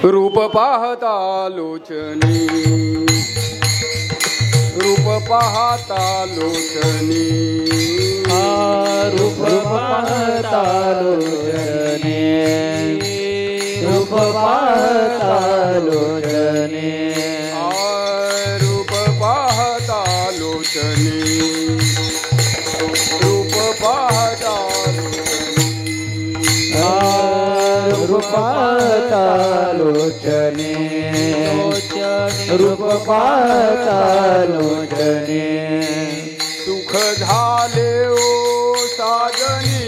रूप पाहता लोचनी, रूप पाहता लोचनी, रूप पाहता लोचनी, रूप पाहता लोचनी, रूप पाहता लोचनी, रूप पाहता रूप पाहता लोचनी, रूप पाहता लोचनी, सुख झाले ओ साजनी,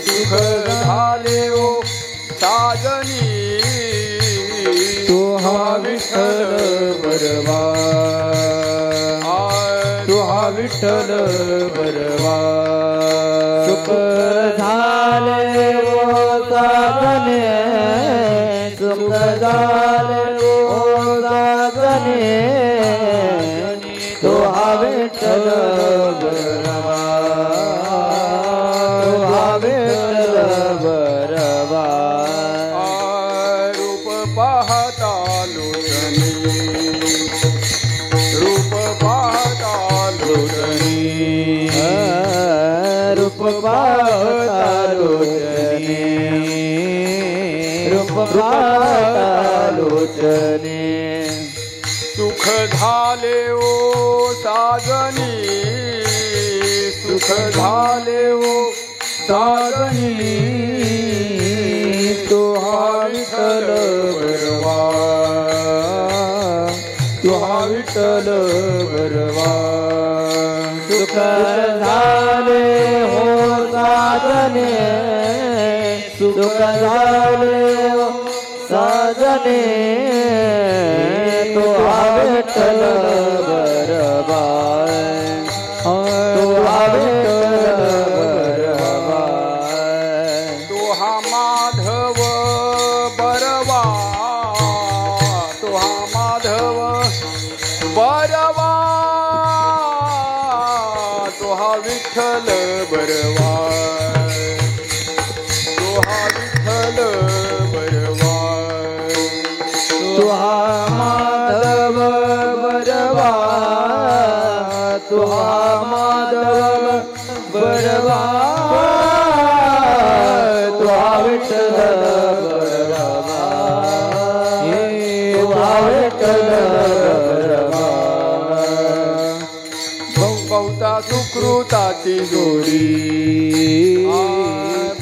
सुख झाले ओ साजनी, तू हा विठ्ठल बरवा, तू हा विठ्ठल बरवा, सुख झाले ओ साजने, सुख झाले ओ साजने, तू हा विठ्ठल बरवा, तू हा विठ्ठल बरवा, रूप पाहता लोचनी, रूप पाहता लोचनी, रूप पाहता लोचनी, रूप पाहता लोचनी, सुख झाले ओ साजनी, सुख झाले ओ साजनी, तू हा विठ्ठल बरवा, तू हा विठ्ठल बरवा, सुख झाले हो साजने, सुख झाले हो साजने, तू हा विठ्ठल बरवा, तू हा विठ्ठल बरवा, तो हा माधव बरवा, तो हा माधव बरवा, तो हा विठ्ठल बरवा, तो हा विठ्ठल बरवा, तू हा माधव बरवा, तू हा माधव बरवा, तू हा विठ्ठल बरवा, तू हा विठ्ठल बरवा, बहुता सुकृताची जोडी,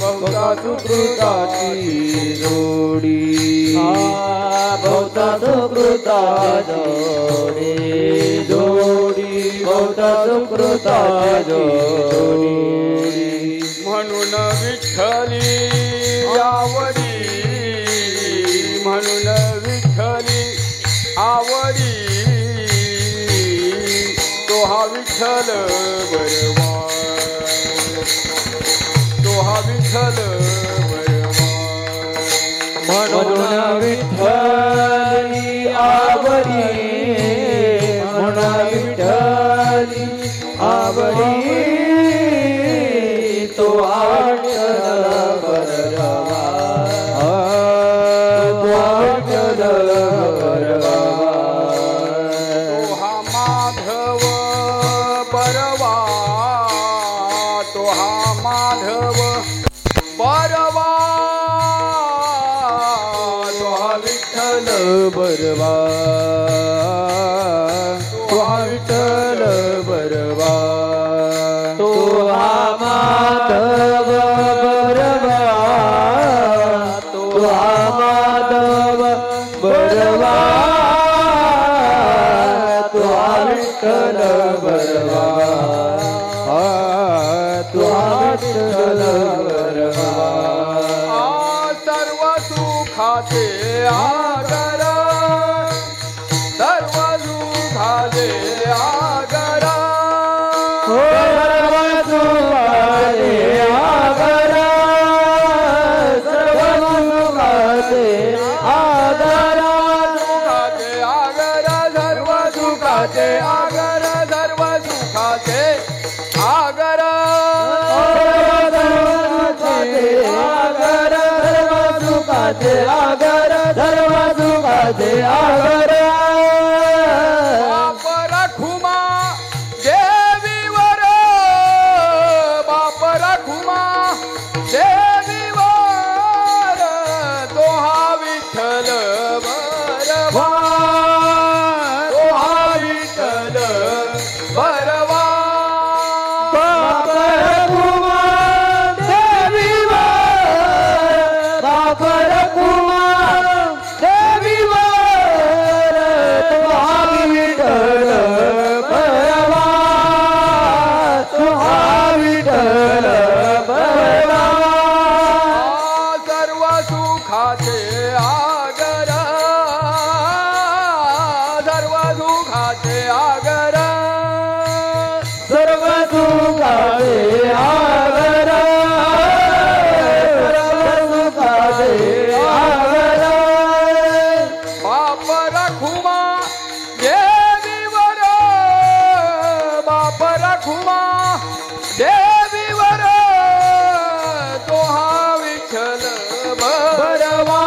बहुता सुकृताची जोडी, बहुता सुकृता जोडी, जोडी, बहुता सुकृता जोडी, म्हणून विठ्ठली आवडी, म्हणून विठ्ठली आवडी, तो हा विठ्ठल बरवा, तो हा विठ्ठल बरवा, म्हणून विठ्ठली आवडी, म्हणून विठ्ठली आवडी, तो हा विठ्ठल बरवा, तो हा विठ्ठल बरवा, तो हा माधव बरवा, तो हा माधव बरवा, तो हा विठ्ठल बरवा, तो हा विठ्ठल बरवा, तो हा माधव बरवा, तो हा माधव बरवा, तो हा विठ्ठल बरवा, तो हा विठ्ठल बरवा, सर्व सुखाचे आगर, सुखाचे आगर सर्व सुखाचे आगर बाप रखुमा देवीवर बाप रखुमा देवीवर तो हा विठ्ठल बरवा तो हा विठ्ठल बरवा बाप रखुमा देवीवर बाप रखुमा देवीवर तो हा विठ्ठल बरवा तो हा विठ्ठल बरवा सर्व सुखाचे आगर सर्व सुखाचे आगर सर्व सुखाचे आगर सर्व सुखाचे आगर बाप रखुमा देवीवर बाप रखुमा देवीवर तो हा विठ्ठल बरवा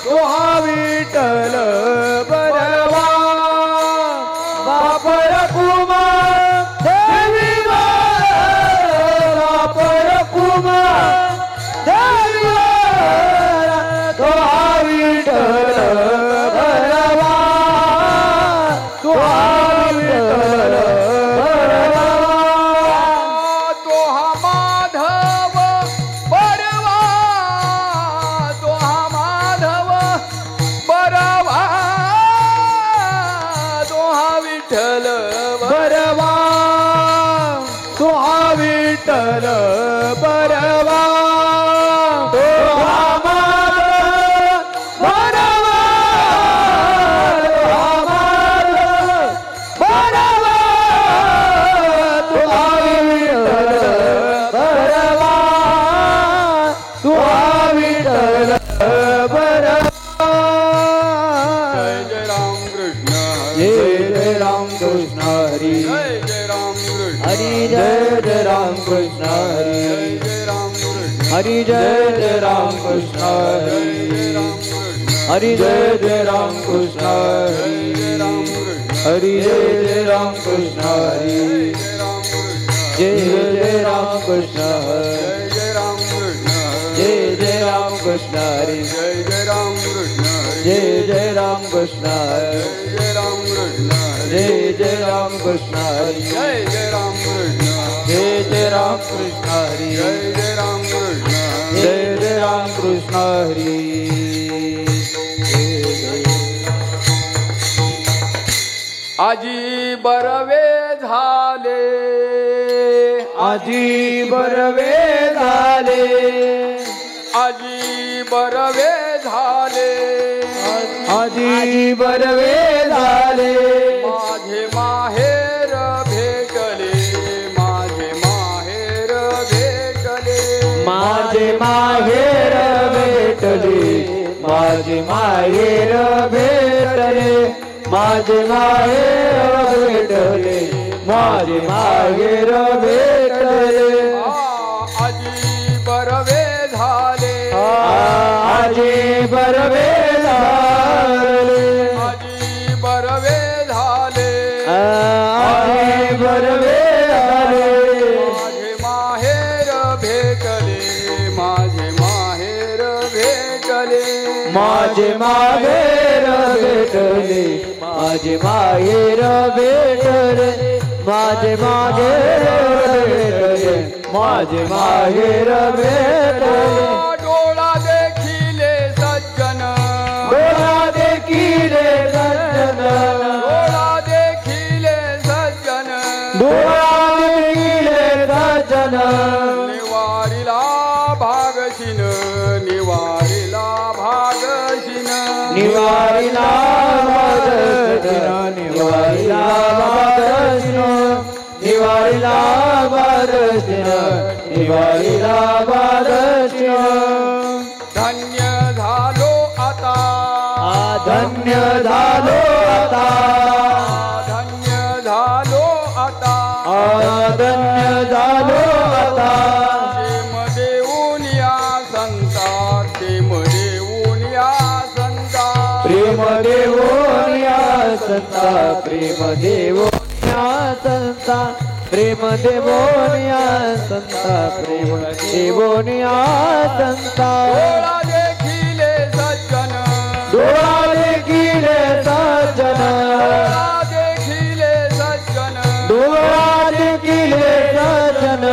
तो हा विठ्ठल बरवा बाप रखुमा देवीवर बाप रखुमा देवीवर तो हा विठ्ठल बरवा तो हा विठ्ठल बरवा तो हा माधव बरवा तो हा माधव बरवा तो हा विठ्ठल बरवा तो हा विठ्ठल बरवा तो हा माधव बरवा तो हा माधव बरवा तो हा विठ्ठल बरवा तो हा विठ्ठल बरवा जय जय राम कृष्ण जय जय राम कृष्ण हरी जय जय राम कृष्ण हरी जय जय राम कृष्ण हरी जय जय राम कृष्ण हरी जय जय राम कृष्ण हरी जय जय राम कृष्ण हरी जय जय राम कृष्ण हरी जय जय राम कृष्ण जय जय राम कृष्ण हरी जय जय राम कृष्ण जय जय राम कृष्ण हरी जय जय राम कृष्ण जय जय राम कृष्ण हरी जय जय राम जय जय राम कृष्ण कृष्ण हरी जय जय राम कृष्ण जय जय राम कृष्ण हरी आजी बरवे झाले आजी बरवे झाले आजी बरवे झाले आजी बरवे झाले माझे माहेर भेटले माझे माहेर भेटले माझे माहेर भेटले माझे माहेर भेटले माझे माहेर भेटले माझे माहेर भेटले आजी बरवे झाले आजी बरवे झाले आजी बरवे झाले आजी बरवे झाले माझे माहेर भेटले माझे माहेर भेटले माझे माहेर भेटले माझे माहेर भेटले माझे माहेर भेटले माझे माहेर भेटले डोळा देखिले सज्जन डोळा देखिले सज्जन डोळा देखिले सज्जन डोळा देखिले सज्जन निवारिला भागशिन निवारिला भागशिन निवारिला भागशिन निवारिला भागशिन निवारिला भागशिन निवारिला भागशिन धन्य झालो आता धन्य झालो आता धन्य झालो आता धन्य झालो आता क्षेम देऊन या संतार देवोनिया संता प्रेम देवोनिया संता प्रेम देवोनिया संता प्रेम देवोनिया संता डोळा देखिले सज्जन डोळा देखिले सज्जन डोळा देखिले सज्जन डोळा देखिले सज्जन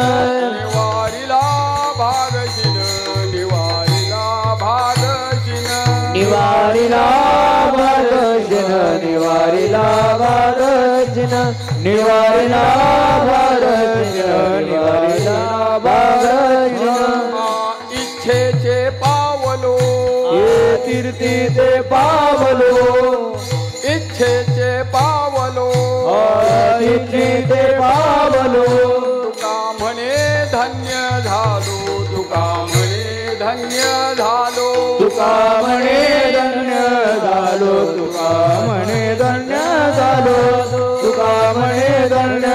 निवारिला भागशीन निवारिला भागशीन निवारिला भारजन निवारिला भारजन निवारिला भारजन निवारिला भारजन इच्छेचे पावलो ये तीर्थी ते पावलो इच्छेचे पावलो तीर्थी ते पावलो तुका म्हणे धन्य झालो तुका म्हणे धन्य झालो तुका म्हणे धन्य झालो तुका म्हणे धन्य झालो तुका म्हणे धन्य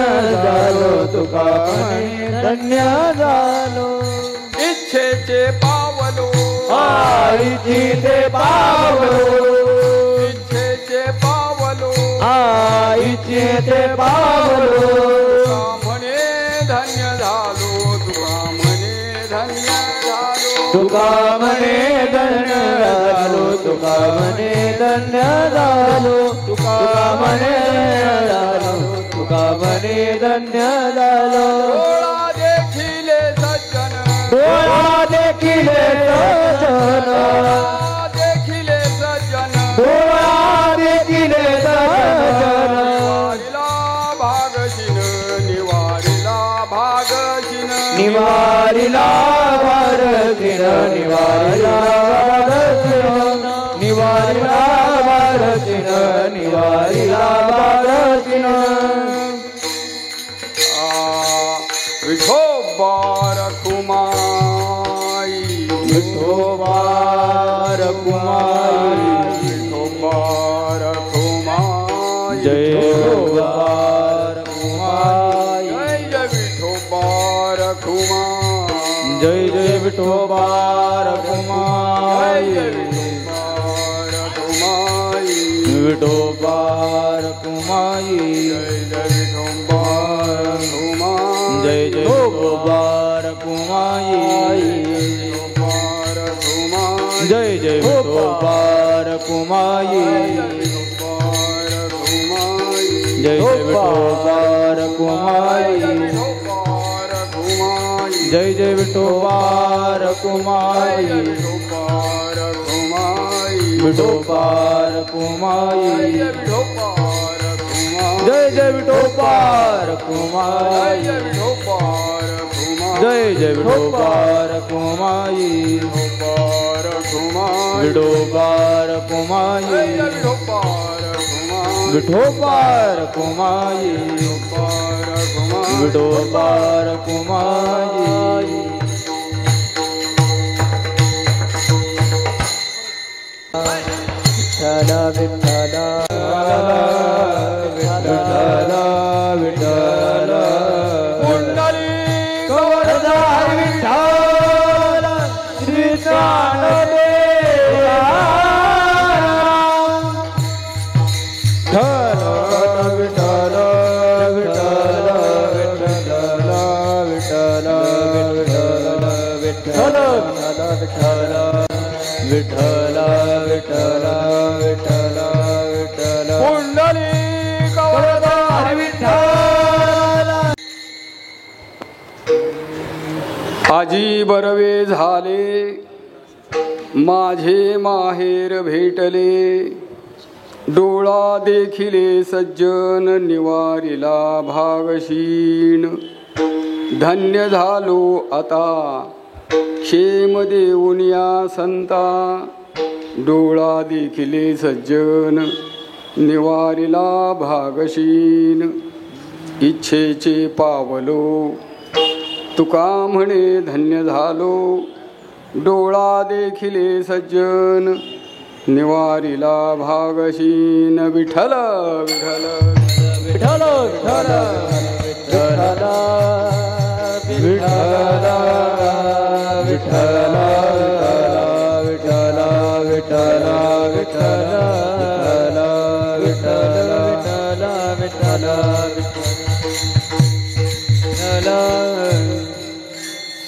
झालो तुका म्हणे धन्य झालो इच्छेचे पावलो आईची ते पावलो इच्छेचे पावलो आईची ते पावलो तुका म्हणे धन्य झालो तुका म्हणे धन्य झालो तुका म्हणे धन्य झालो तुका म्हणे धन्य झालो तुका म्हणे झालो तुका म्हणे धन्य झालो डोळा देखिले सज्जन डोळा देखिले सज्जन डोळा देखिले सज्जन डोळा देखिले सज्जन निवारिला भागशीन निवारिला भागशीन निवारिला भारतीन निवारिला भारतीन निवारिला भारतीन निवारिला भारतीन विठोबा रखुमाई विठोबा रखुमाई विठोबा रखुमाई जय विठोबा रखुमाई जय विठोबा रखुमाई जय जय विठोबा रखुमाई विठोबा रखुमाई जय जय विठोबा रखुमाई जय जय विठोबा रखुमाई जय जय विठोबा रखुमाई जय जय विठोबा रखुमाई विठोबा रखुमाई जय जय विठोबा रखुमाई जय जय विठोबा रखुमाई विठोबा रखुमाई विठोबा रखुमाई विठोबा रखुमाई विठ्ठल विठ्ठल विठ्ठल विठ्ठल कुंडली गौरधार विठ्ठल श्री ज्ञानदेवा विठ्ठल विठ्ठल विठ्ठल विठ्ठल विठ्ठल विठ्ठल विठ्ठल विठ्ठल विठ्ठल विठ्ठल कुंडली गौरधार विठ्ठल आजी बरवे झाले माझे माहेर भेटले डोळा देखिले सज्जन निवारिला भागशीन धन्य झालो आता क्षेम देऊनिया संता डोळा देखिले सज्जन निवारिला भागशीन इच्छेचे पावलो तुका म्हणे धन्य झालो डोळा देखिले सज्जन निवारिला भागशीन विठ्ठल विठ्ठल विठ्ठल विठ्ठल विठ्ठल विठ्ठल विठ्ठल विठ्ठल विठ्ठल विठ्ठल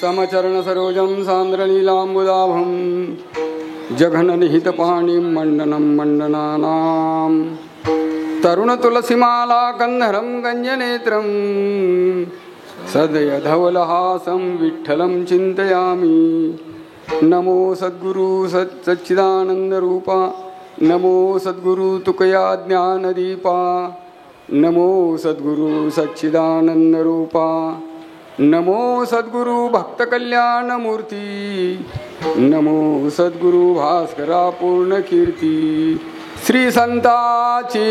समचरण सरोजं सान्द्रनीलाम्बुदाभं जघननिहितपाणिं मण्डनं मण्डनानां तरुणतुलसीमाला गन्धरं गञ्जनेत्रं सदयधवलहासं विठ्ठलं चिन्तयामि। नमो सद्गुरु सच्चिदानन्दरूपा, नमो सद्गुरु तुकया ज्ञानदीपा, नमो सद्गुरु सच्चिदानन्दरूपा, नमो सद्गुरु भक्तकल्याणमूर्ती, नमो सद्गुरु भास्करा पूर्णकीर्ती। श्री संताची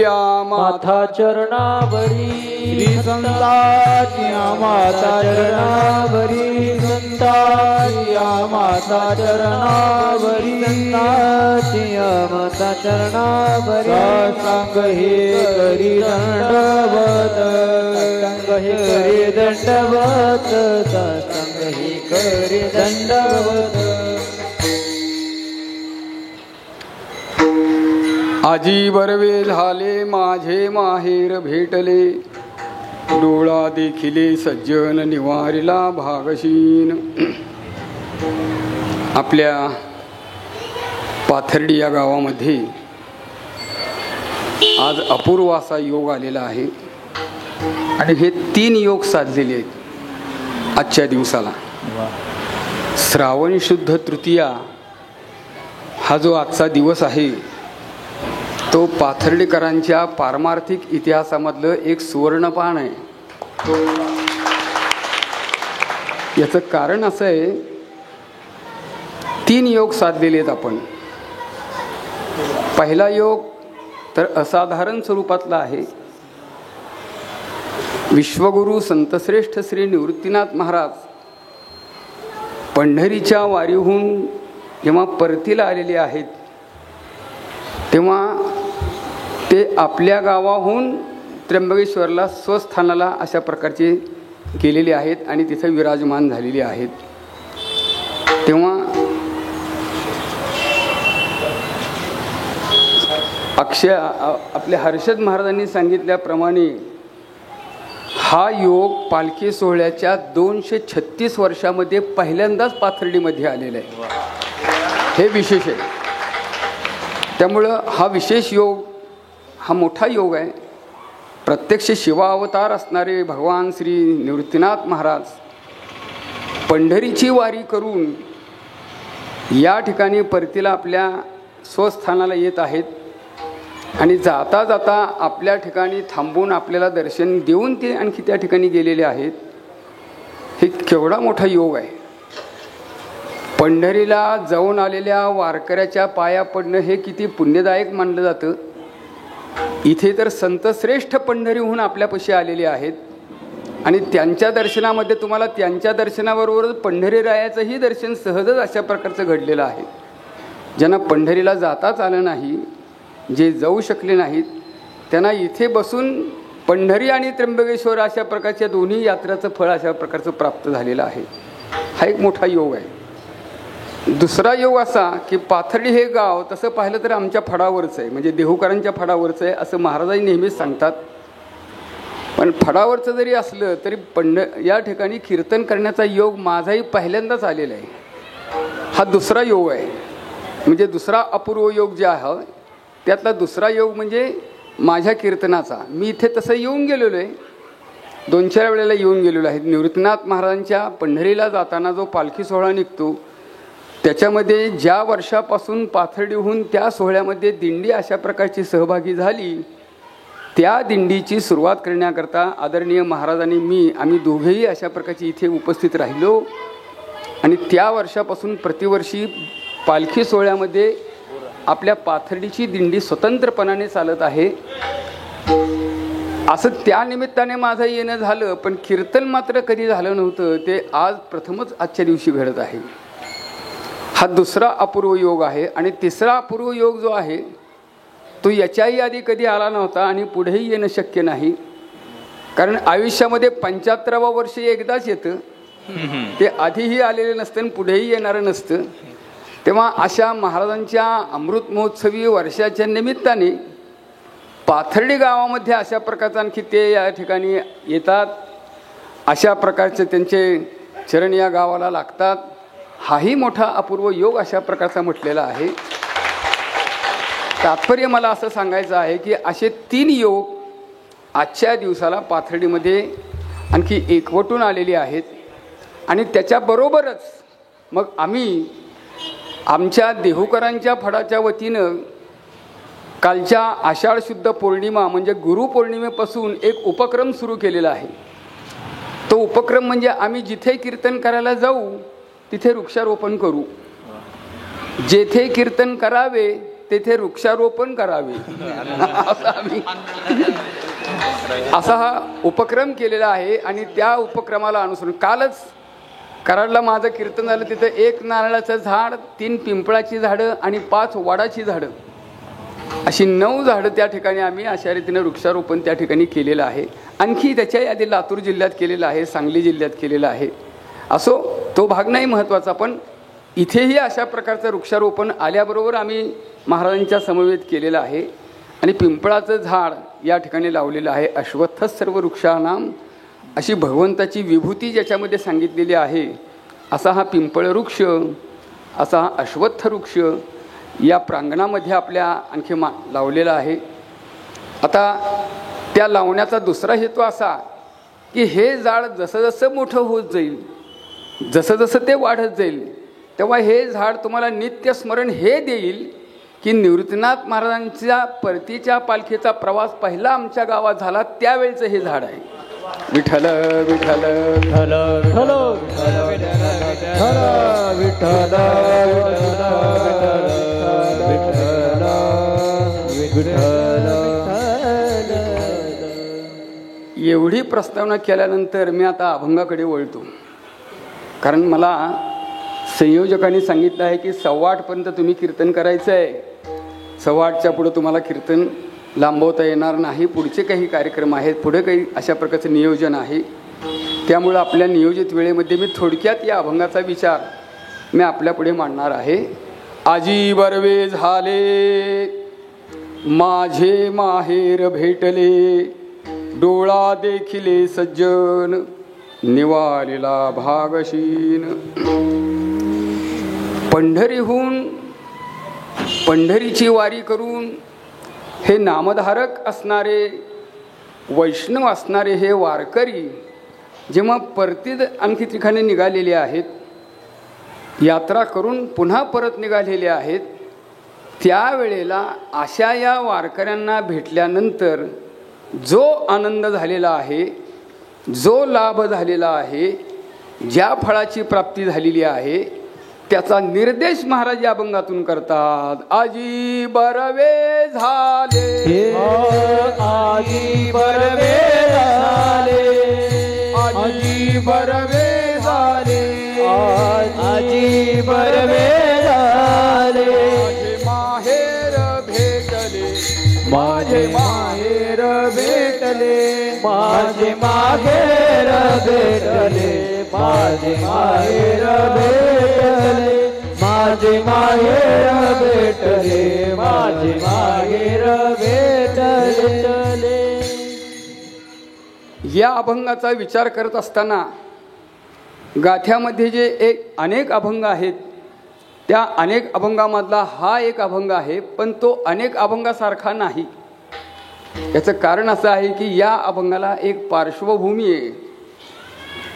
माथा चरणावरी, श्री संताची माथा चरणावरी, संताची माथा चरणावरी, संताची माथा चरणावरी। सांग हे करी दंडवत, सांग हे करी दंडवत, सांग हे करी दंडवत। आजी बरवे झाले माझे माहेर भेटले, डोळा देखिले सज्जन निवारिला भागशीन। आपल्या पाथर्डी या गावामध्ये आज अपूर्व असा योग आलेला आहे आणि हे 3 योग साधलेले आहेत आजच्या दिवसाला। श्रावण शुद्ध तृतीया हा जो आजचा दिवस आहे तो पाथर्डीकरांच्या पारमार्थिक इतिहासामधलं एक सुवर्णपान आहे। याचं कारण असं आहे, 3 योग साधलेले आहेत आपण। पहिला योग तर असाधारण स्वरूपातला आहे। विश्वगुरु संतश्रेष्ठ श्री निवृत्तीनाथ महाराज पंढरीच्या वारीहून जेव्हा परतीला आलेले आहेत तेव्हा ते आपल्या गावाहून त्र्यंबकेश्वरला स्वस्थानाला अशा प्रकारचे गेलेले आहेत आणि तिथे विराजमान झालेले आहेत। तेव्हा आपल्या हर्षद महाराजांनी सांगितल्याप्रमाणे हा योग पालखी सोहळ्याच्या 236 वर्षामध्ये पहिल्यांदाच पाथर्डीमध्ये आलेला आहे। हे विशेष आहे। त्यामुळं हा विशेष योग हा मोठा योग आहे। प्रत्यक्ष शिवावतार असणारे भगवान श्री निवृत्तीनाथ महाराज पंढरीची वारी करून या ठिकाणी परतीला आपल्या स्वस्थानाला येत आहेत आणि जाता जाता आपल्या ठिकाणी थांबून आपल्याला दर्शन देऊन ते आणखी त्या ठिकाणी गेलेले आहेत। हे केवढा मोठा योग आहे। पंढरीला जाऊन आलेल्या वारकऱ्याच्या पाया पडणं हे किती पुण्यदायक मानलं जातं। इथे तर संतश्रेष्ठ पंढरीहून आपल्यापाशी आलेले आहेत आणि त्यांच्या दर्शनामध्ये तुम्हाला त्यांच्या दर्शनाबरोबर पंढरी रायाचंही दर्शन सहजच अशा प्रकारचं घडलेलं आहे। ज्यांना पंढरीला जाताच आलं नाही, जे जाऊ शकले नाहीत, त्यांना इथे बसून पंढरी आणि त्र्यंबकेश्वर अशा प्रकारच्या दोन्ही यात्राचं फळ अशा प्रकारचं प्राप्त झालेलं आहे। हा एक मोठा योग आहे। दुसरा योग असा की पाथर्डी हे गाव तसं पाहिलं तर आमच्या फडावरचं आहे, म्हणजे देहूकरांच्या फडावरचं आहे असं महाराजांनी नेहमीच सांगतात। पण फडावरचं जरी असलं तरी या ठिकाणी कीर्तन करण्याचा योग माझाही पहिल्यांदाच आलेला आहे। हा दुसरा योग आहे, म्हणजे दुसरा अपूर्व योग जे आहे त्यातला दुसरा योग म्हणजे माझ्या कीर्तनाचा। मी इथे तसं येऊन गेलेलो आहे, 2-4 वेळेला येऊन गेलेलो आहे। निवृत्तीनाथ महाराजांच्या पंढरीला जाताना जो पालखी सोहळा निघतो त्याच्यामध्ये ज्या वर्षापासून पाथर्डीहून त्या सोहळ्यामध्ये दिंडी अशा प्रकारची सहभागी झाली, त्या दिंडीची सुरुवात करण्याकरता आदरणीय महाराजांनी आम्ही दोघेही अशा प्रकारची इथे उपस्थित राहिलो आणि त्या वर्षापासून प्रतिवर्षी पालखी सोहळ्यामध्ये आपल्या पाथर्डीची दिंडी स्वतंत्रपणाने चालत आहे। असं त्या निमित्ताने माझं येणं झालं, पण कीर्तन मात्र कधी झालं नव्हतं। ते आज प्रथमच आजच्या दिवशी घडत आहे। हा दुसरा अपूर्व योग आहे। आणि तिसरा अपूर्व योग जो आहे तो याच्याही आधी कधी आला नव्हता आणि पुढेही येणं शक्य नाही, कारण आयुष्यामध्ये 75वं वर्ष एकदाच येतं, ते आधीही आलेलं नसतं आणि पुढेही येणारं नसतं। तेव्हा अशा महाराजांच्या अमृत महोत्सवी वर्षाच्या निमित्ताने पाथर्डी गावामध्ये अशा प्रकारचं आणखी ते या ठिकाणी येतात, अशा प्रकारचे त्यांचे चरण या गावाला लागतात, हाही मोठा अपूर्व योग अशा प्रकारचा म्हटलेला आहे. तात्पर्य मला असं सांगायचं आहे की असे 3 योग आजच्या दिवसाला पाथर्डीमध्ये आणखी एकवटून आलेले आहेत. आणि त्याच्याबरोबरच मग आम्ही आमच्या देहूकरांच्या फडाच्या वतीनं कालच्या आषाढ शुद्ध पौर्णिमा म्हणजे गुरुपौर्णिमेपासून एक उपक्रम सुरू केलेला आहे. तो उपक्रम म्हणजे आम्ही जिथे कीर्तन करायला जाऊ तिथे वृक्षारोपण करू, जेथे कीर्तन करावे तेथे वृक्षारोपण करावे असा हा उपक्रम केलेला आहे. आणि त्या उपक्रमाला अनुसरून कालच कराडला माझं कीर्तन झालं. तिथं 1 नारळाचं झाड, 3 पिंपळाची झाडं आणि 5 वडाची झाडं अशी 9 झाडं त्या ठिकाणी आम्ही अशा रीतीनं वृक्षारोपण त्या ठिकाणी केलेलं आहे. आणखी त्याच्या यादी लातूर जिल्ह्यात केलेलं आहे, सांगली जिल्ह्यात केलेलं आहे. असो, तो भाग नाही महत्त्वाचा, पण इथेही अशा प्रकारचं वृक्षारोपण आल्याबरोबर आम्ही महाराजांच्या समवेत केलेलं आहे. आणि पिंपळाचं झाड या ठिकाणी लावलेलं आहे. अश्वत्थ सर्व वृक्षानाम अशी भगवंताची विभूती ज्याच्यामध्ये सांगितलेली आहे, असा हा पिंपळ वृक्ष, असा हा अश्वत्थ वृक्ष या प्रांगणामध्ये आपल्या आणखी लावलेला आहे. आता त्या लावण्याचा दुसरा हेतू असा की हे झाड जसं जसं मोठं होत जाईल, जसं जसं ते वाढत जाईल, तेव्हा हे झाड तुम्हाला नित्यस्मरण हे देईल की निवृत्तीनाथ महाराजांच्या परतीच्या पालखीचा प्रवास पहिला आमच्या गावात झाला त्यावेळेचं हे झाड आहे. विठ्ठल विठ्ठल विठ्ठल विठ्ठल विठ्ठल एवढी प्रस्तावना केल्यानंतर मी आता अभंगाकडे वळतो. कारण मला संयोजकांनी सांगितलं आहे की 8:15पर्यंत तुम्ही कीर्तन करायचं आहे. 8:15च्या पुढं तुम्हाला कीर्तन लांबवता येणार नाही. पुढचे काही कार्यक्रम आहेत, पुढे काही अशा प्रकारचं नियोजन आहे. त्यामुळं आपल्या नियोजित वेळेमध्ये मी थोडक्यात या अभंगाचा विचार मी आपल्यापुढे मांडणार आहे. आजी बरवे झाले माझे माहेर भेटले, डोळा देखिले सज्जन निवालेला भागशीन. पंढरीहून पंढरीची वारी करून हे नामधारक असणारे वैष्णव असणारे हे वारकरी जेव्हा परतीत आणखी ठिकाणी निघालेले आहेत, यात्रा करून पुन्हा परत निघालेले आहेत, त्यावेळेला अशा या वारकऱ्यांना भेटल्यानंतर जो आनंद झालेला आहे, जो लाभ झालेला आहे, ज्या फळाची प्राप्ती झालेली आहे, त्याचा निर्देश महाराज या अभंगातून करतात. आजी बरवे झाले, आजी बरवे झाले, आजी बरवे झाले, आजी बरवे झाले. माहेर भेटले, माझे माहेर भेटले, माझे माहेर भेटले, माझे माहेर भेटले, माझे माहेर भेटले, माझे माहेर भेटले. या अभंगाचा विचार करत असताना गाथ्यामध्ये जे अनेक अभंग आहेत, त्या अनेक अभंगामधला हा एक अभंग आहे, पण तो अनेक अभंगासारखा नाही. याचं कारण असं आहे की या अभंगाला एक पार्श्वभूमी आहे,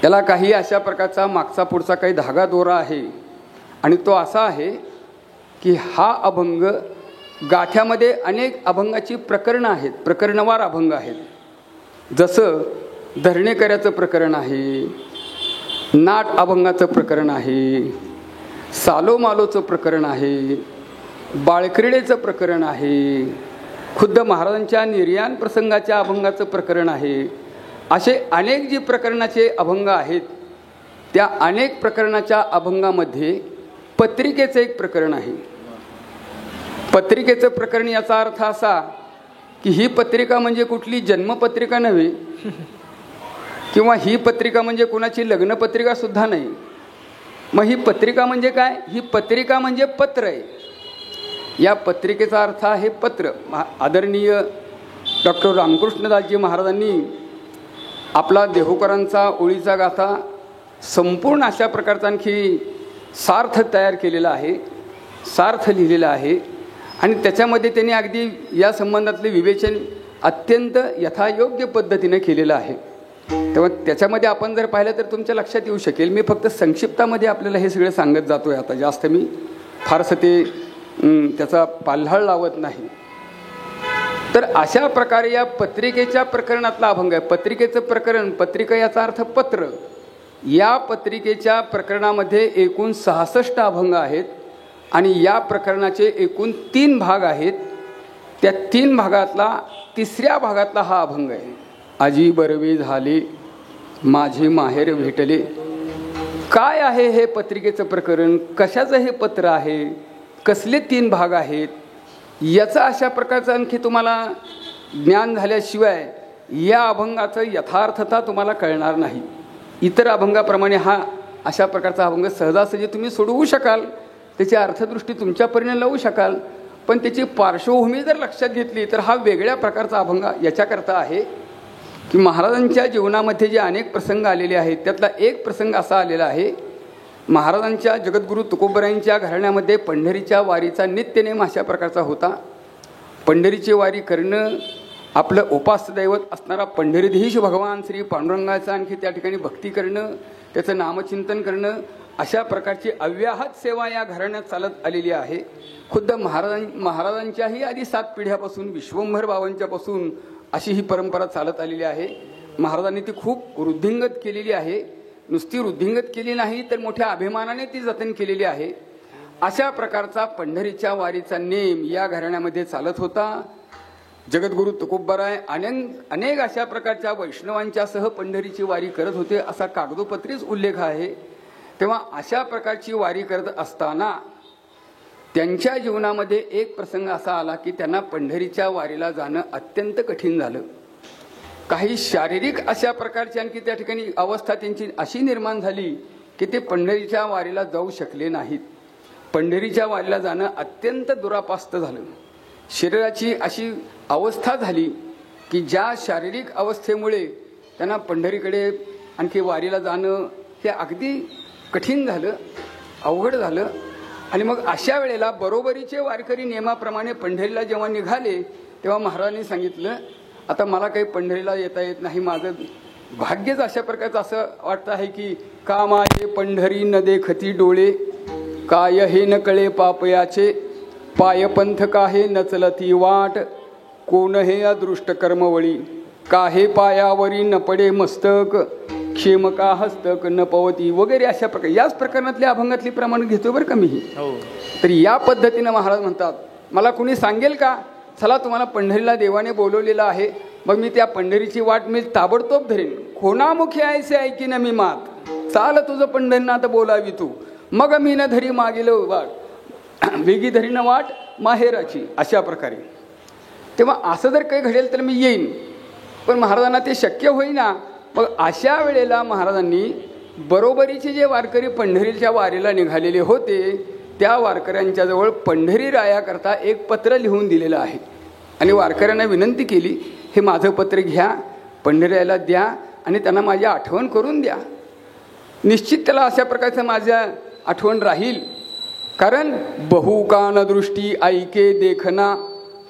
त्याला काही अशा प्रकारचा मागचा पुढचा काही धागा दोरा आहे. आणि तो असा आहे की हा अभंग गाथ्यामध्ये अनेक अभंगाची प्रकरणं आहेत, प्रकरणवार अभंग आहेत. जसं धरणेकऱ्याचं प्रकरण आहे, नाट अभंगाचं प्रकरण आहे, सालोमालोचं प्रकरण आहे, बाळक्रीडेचं प्रकरण आहे, खुद्द महाराजांच्या निर्याण प्रसंगाच्या अभंगाचं प्रकरण आहे. असे अनेक जी प्रकरणाचे अभंग आहेत, त्या अनेक प्रकरणाच्या अभंगामध्ये पत्रिकेचं एक प्रकरण आहे. पत्रिकेचं प्रकरण याचा अर्थ असा की ही पत्रिका म्हणजे कुठली जन्मपत्रिका नव्हे, किंवा ही पत्रिका म्हणजे कुणाची लग्नपत्रिका सुद्धा नाही. मग ही पत्रिका म्हणजे काय? ही पत्रिका म्हणजे पत्र आहे. या पत्रिकेचा अर्थ आहे पत्र. आदरणीय डॉक्टर रामकृष्णदासजी महाराजांनी आपला देहूकरांचा ओळीचा गाथा संपूर्ण अशा प्रकारचा आणखी सार्थ तयार केलेला आहे, सार्थ लिहिलेला आहे. आणि त्याच्यामध्ये त्यांनी अगदी या संबंधातले विवेचन अत्यंत यथायोग्य पद्धतीने केलेलं आहे. तेव्हा त्याच्यामध्ये आपण जर पाहिलं तर तुमच्या लक्षात येऊ शकेल. मी फक्त संक्षिप्तामध्ये आपल्याला हे सगळं सांगत जातोय. आता जास्त मी फारसं ते त्याचा पाल्हाळ लावत नाही. तर अशा प्रकारे या पत्रिकेच्या प्रकरणातला अभंग आहे. पत्रिकेचं प्रकरण, पत्रिका याचा अर्थ पत्र. या पत्रिकेच्या प्रकरणामध्ये एकूण 66 अभंग आहेत आणि या प्रकरणाचे एकूण 3 भाग आहेत. त्या 3 भागातला 3ऱ्या भागातला हा अभंग आहे. आजी बरवे झाले माझे माहेर भेटले. काय आहे हे पत्रिकेचं प्रकरण, कशाचं हे पत्र आहे, कसले 3 भाग आहेत, याचा अशा प्रकारचं आणखी तुम्हाला ज्ञान झाल्याशिवाय या अभंगाचं यथार्थता तुम्हाला कळणार नाही. इतर अभंगाप्रमाणे हा अशा प्रकारचा अभंग सहजासहजी तुम्ही सोडवू शकाल, त्याची अर्थदृष्टी तुमच्यापर्यंत लावू शकाल. पण त्याची पार्श्वभूमी जर लक्षात घेतली तर हा वेगळ्या प्रकारचा अभंग याच्याकरता आहे की महाराजांच्या जीवनामध्ये जे अनेक प्रसंग आलेले आहेत त्यातला एक प्रसंग असा आलेला आहे. महाराजांच्या जगद्गुरू तुकोबरायांच्या घराण्यामध्ये पंढरीच्या वारीचा नित्यनेम अशा प्रकारचा होता. पंढरीची वारी करणं, आपलं उपास्य दैवत असणारा पंढरीधीश भगवान श्री पांडुरंगाचा आणखी त्या ठिकाणी भक्ती करणं, त्याचं नामचिंतन करणं, अशा प्रकारची अव्याहत सेवा या घराण्यात चालत आलेली आहे. खुद्द महाराजांच्याही आधी 7 पिढ्यापासून, विश्वंभर बाबांच्यापासून अशी ही परंपरा चालत आलेली आहे. महाराजांनी ती खूप वृद्धिंगत केलेली आहे. नुसती वृद्धिंगत केली नाही तर मोठ्या अभिमानाने ती जतन केलेली आहे. अशा प्रकारचा पंढरीच्या वारीचा नेम या घराण्यामध्ये चालत होता. जगद्गुरू तुकोबराय अनेक अशा प्रकारच्या वैष्णवांच्या सह पंढरीची वारी करत होते असा कागदोपत्रीच उल्लेख आहे. तेव्हा अशा प्रकारची वारी करत असताना त्यांच्या जीवनामध्ये एक प्रसंग असा आला की त्यांना पंढरीच्या वारीला जाणं अत्यंत कठीण झालं. काही शारीरिक अशा प्रकारची आणखी त्या ठिकाणी अवस्था त्यांची अशी निर्माण झाली की ते पंढरीच्या वारीला जाऊ शकले नाहीत. पंढरीच्या वारीला जाणं अत्यंत दुरापास्त झालं. शरीराची अशी अवस्था झाली की ज्या शारीरिक अवस्थेमुळे त्यांना पंढरीकडे आणखी वारीला जाणं हे अगदी कठीण झालं, अवघड झालं. आणि मग अशा वेळेला बरोबरीचे वारकरी नियमाप्रमाणे पंढरीला जेव्हा निघाले तेव्हा महाराजांनी सांगितलं, आता मला काही पंढरीला येता येत नाही, माझं भाग्यच अशा प्रकारचं असं वाटतं आहे की का माझे पंढरी न देखती डोळे, काय हे न कळे पापयाचे, पाय पंथ काहे न चलती वाट, कोण हे अदृष्ट कर्मवळी, काहे पायावरी न पडे मस्तक, क्षेम का हस्तक न पवती, वगैरे अशा प्रकारे याच प्रकरणातल्या अभंगातली प्रमाण घेतो बरं का मी. तर या पद्धतीनं महाराज म्हणतात, मला कुणी सांगेल का, चला तुम्हाला पंढरीला देवाने बोलवलेलं आहे, मग मी त्या पंढरीची वाट मी ताबडतोब धरेन. कोणामुखी ऐसे ऐकी न मी मात, चाल तुझं पंढरीनाथ बोलावी तू, मग मी न धरी मागेल वाट, वेगी धरी न वाट माहेराची, अशा प्रकारे. तेव्हा असं जर काही घडेल तर मी येईन. पण महाराजांना ते शक्य होईना. मग अशा वेळेला महाराजांनी बरोबरीचे जे वारकरी पंढरीच्या वारीला निघालेले होते त्या वारकऱ्यांच्या जवळ पंढरी रायाकरता एक पत्र लिहून दिलेलं आहे आणि वारकऱ्यांना विनंती केली, हे माझं पत्र घ्या, पंढरीला द्या आणि त्यांना माझी आठवण करून द्या. निश्चित त्याला अशा प्रकारचं माझ्या आठवण राहील. कारण बहु कान दृष्टी ऐके देखना,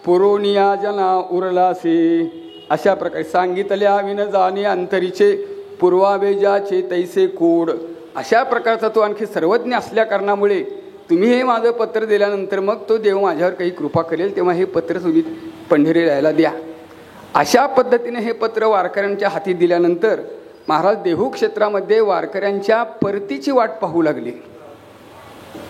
पुरोनिया जना उरलासे, अशा प्रकारे सांगितल्या विन जाणे अंतरीचे, पूर्वावेजाचे तैसे कोड, अशा प्रकारचा तो आणखी सर्वज्ञ असल्या कारणामुळे तुम्ही हे माझं पत्र दिल्यानंतर मग तो देव माझ्यावर काही कृपा करेल, तेव्हा हे पत्र तुम्ही पंढरी राहायला द्या. अशा पद्धतीने हे पत्र वारकऱ्यांच्या हाती दिल्यानंतर महाराज देहू क्षेत्रामध्ये वारकऱ्यांच्या परतीची वाट पाहू लागली.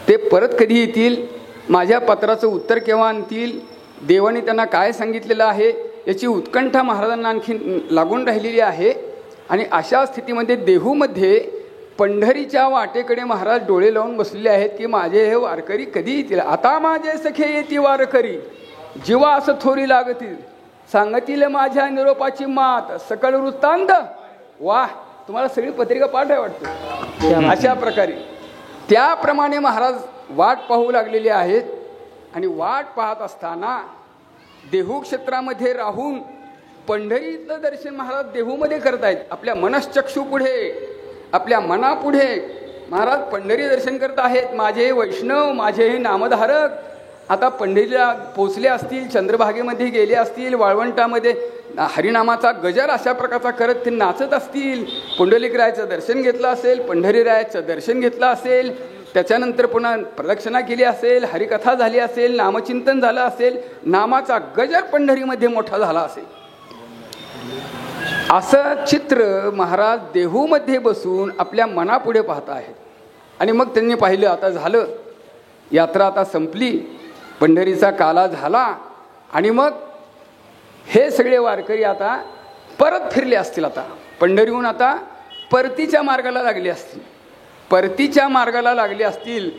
ते परत कधी येतील, माझ्या पत्राचं उत्तर केव्हा आणतील, देवाने त्यांना काय सांगितलेलं आहे याची उत्कंठा महाराजांना आणखी लागून राहिलेली आहे. आणि अशा स्थितीमध्ये देहूमध्ये पंढरीच्या वाटेकडे महाराज डोळे लावून बसलेले आहेत की माझे हे वारकरी कधी येतील. आता माझे सखे येती वारकरी, जीवा असं थोरी लागतील, सांगतील माझ्या निरोपाची मात, सकळ वृत्तांत. वा, तुम्हाला सगळी पत्रिका पाठ आहे वाटतं. अशा प्रकारे त्याप्रमाणे महाराज वाट पाहू लागलेले आहेत. आणि वाट पाहत असताना देहू क्षेत्रामध्ये राहून पंढरीचं दर्शन महाराज देहूमध्ये करतायत. आपल्या मनश्चक्षू पुढे आपल्या मनापुढे महाराज पंढरी दर्शन करत आहेत. माझे वैष्णव, माझे हे नामधारक आता पंढरीला पोचले असतील, चंद्रभागेमध्ये गेले असतील, वाळवंटामध्ये हरिनामाचा गजर अशा प्रकारचा करत ते नाचत असतील. पुंडलिकरायाचं दर्शन घेतलं असेल, पंढरीरायाचं दर्शन घेतलं असेल, त्याच्यानंतर पुन्हा प्रदक्षिणा केली असेल, हरिकथा झाली असेल, नामचिंतन झालं असेल, नामाचा गजर पंढरीमध्ये मोठा झाला असेल. असं चित्र महाराज देहूमध्ये बसून आपल्या मनापुढे पाहत आहेत. आणि मग त्यांनी पाहिलं, आता झालं, यात्रा आता संपली, पंढरीचा काला झाला. आणि मग हे सगळे वारकरी आता परत फिरले असतील. आता पंढरीहून आता परतीच्या मार्गाला लागले असतील, परतीच्या मार्गाला लागले असतील.